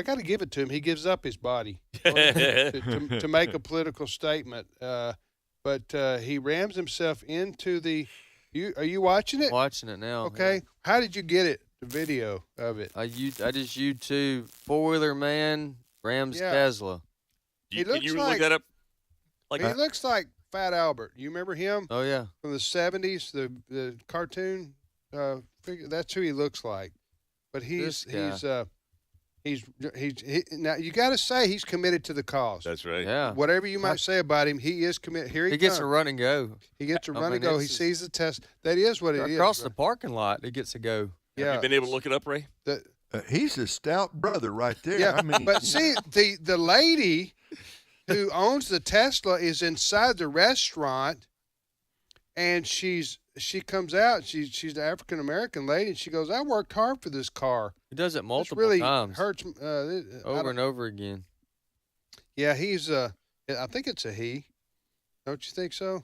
got to give it to him. He gives up his body to make a political statement. But he rams himself into the. Are you watching it? Watching it now. Okay. Yeah. How did you get it? The video of it. I just YouTube 4-wheeler man rams Tesla. Can you look that up? He looks like Fat Albert. You remember him? Oh yeah. From the 70s, the cartoon figure. That's who he looks like. But he's now you got to say he's committed to the cause. That's right. Yeah. Whatever you might say about him, he is committed. Here he gets comes. a run and go. He gets a run and go. He sees the test. That is what it is. Across the parking lot, he gets to go. Have you been able to look it up, Ray? He's a stout brother right there. Yeah, I mean, but see, the lady who owns the Tesla is inside the restaurant, and she comes out. She's the African American lady, and she goes, "I worked hard for this car." He does it multiple really times. Hurts over and over again. Yeah, he's I think it's a he. Don't you think so?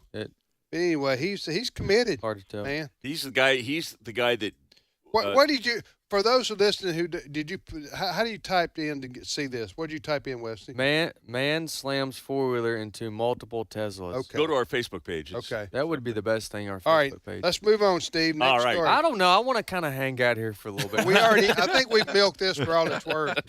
Anyway, he's committed. Hard to tell, man. He's the guy. He's the guy that. What did you? For those who listening, who did you? How do you type in to see this? What did you type in, Wesley? Man slams 4-wheeler into multiple Teslas. Okay. Go to our Facebook page. Okay. That would be the best thing. Our All Facebook right, page. let's move on, Steve. Next All right. story. I don't know. I want to kind of hang out here for a little bit. I think we've milked this for all it's worth.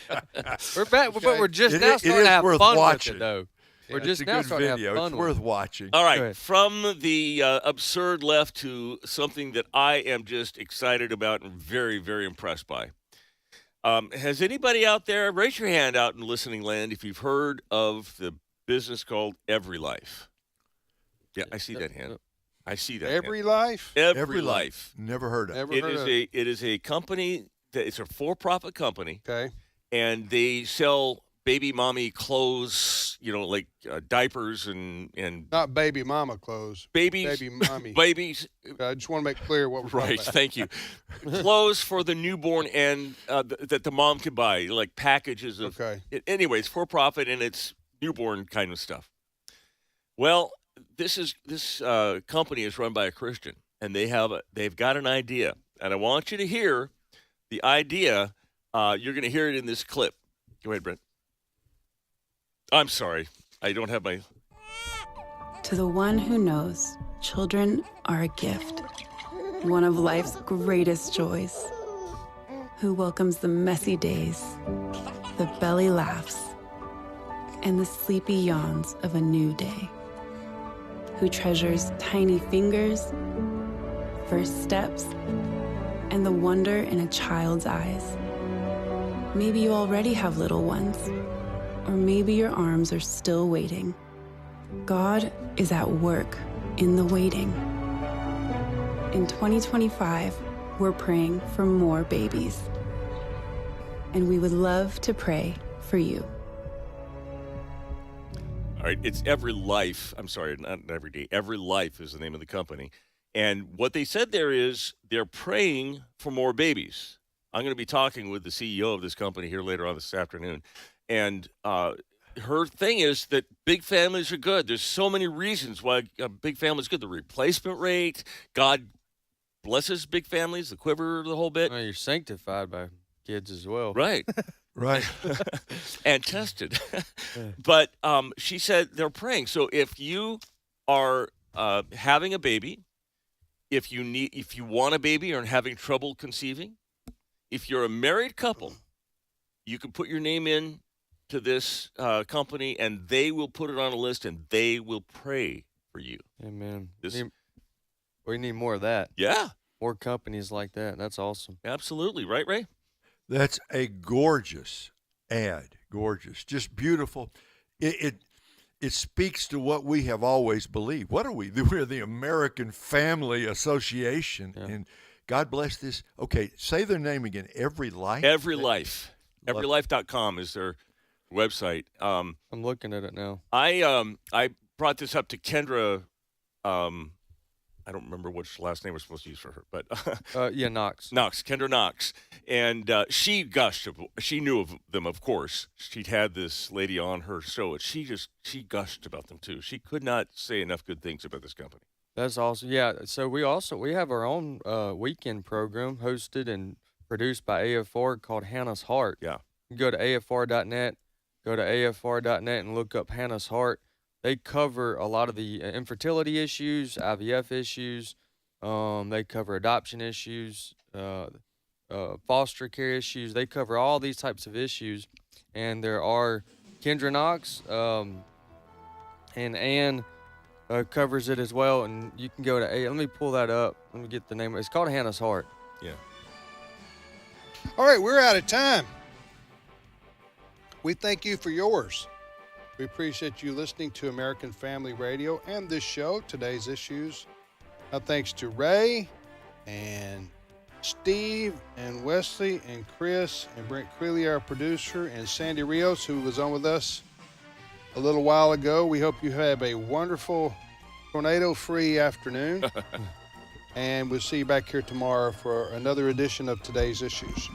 We're back, but we're just It now is starting to have worth fun watching. with it, though. We're it's just a now good starting video. to have It's fun worth with it. watching. All Go right, ahead. from the absurd left to something that I am just excited about and very, very impressed by. Has anybody out there, raise your hand out in listening land if you've heard of the business called Every Life? Yeah, I see that hand. I see that. Every hand. Life. Every Life. Never heard of. It is a company that it's a for-profit company. Okay. And they sell baby mommy clothes, like diapers and Not baby mama clothes. babies, Baby mommy. babies. I just want to make clear what we're talking Right, about. thank you. Clothes for the newborn and that the mom can buy, like packages of. Okay. Anyways, for profit and it's newborn kind of stuff. Well, this company is run by a Christian, and they've got an idea, and I want you to hear the idea. You're going to hear it in this clip. Go ahead, Brent. I'm sorry, I don't have my. To the one who knows, children are a gift, one of life's greatest joys, who welcomes the messy days, the belly laughs, and the sleepy yawns of a new day, who treasures tiny fingers, first steps, and the wonder in a child's eyes. Maybe you already have little ones, or maybe your arms are still waiting. God is at work in the waiting. In 2025, we're praying for more babies. And we would love to pray for you. All right, it's Every Life. I'm sorry, not Every Day. Every Life is the name of the company. And what they said there is they're praying for more babies. I'm going to be talking with the CEO of this company here later on this afternoon. And her thing is that big families are good. There's so many reasons why a big family is good. The replacement rate, God blesses big families, the quiver, the whole bit. Well, you're sanctified by kids as well. Right. Right. And tested. But she said they're praying. So if you are having a baby, if you want a baby or are having trouble conceiving, if you're a married couple, you can put your name in to this company, and they will put it on a list, and they will pray for you. Amen. We need more of that. Yeah. More companies like that. That's awesome. Absolutely. Right, Ray? That's a gorgeous ad. Gorgeous. Just beautiful. It speaks to what we have always believed. What are we? We're the American Family Association. Yeah. And God bless this. Okay, say their name again. Every Life? Every Life. Everylife.com is their website. I'm looking at it now. I brought this up to Kendra. I don't remember which last name we're supposed to use for her, but Knox. Kendra Knox, and she gushed. She knew of them, of course. She'd had this lady on her show, and she gushed about them too. She could not say enough good things about this company. That's awesome. Yeah. So we have our own weekend program hosted and produced by AFR called Hannah's Heart. Yeah. You go to afr.net, and look up Hannah's Heart. They cover a lot of the infertility issues, IVF issues. They cover adoption issues, foster care issues. They cover all these types of issues. And there are Kendra Knox and Ann covers it as well. And you can go to let me pull that up. Let me get the name. It's called Hannah's Heart. Yeah. All right, we're out of time. We thank you for yours. We appreciate you listening to American Family Radio and this show, Today's Issues. Thanks to Ray and Steve and Wesley and Chris and Brent Creeley, our producer, and Sandy Rios, who was on with us a little while ago. We hope you have a wonderful tornado-free afternoon. And we'll see you back here tomorrow for another edition of Today's Issues.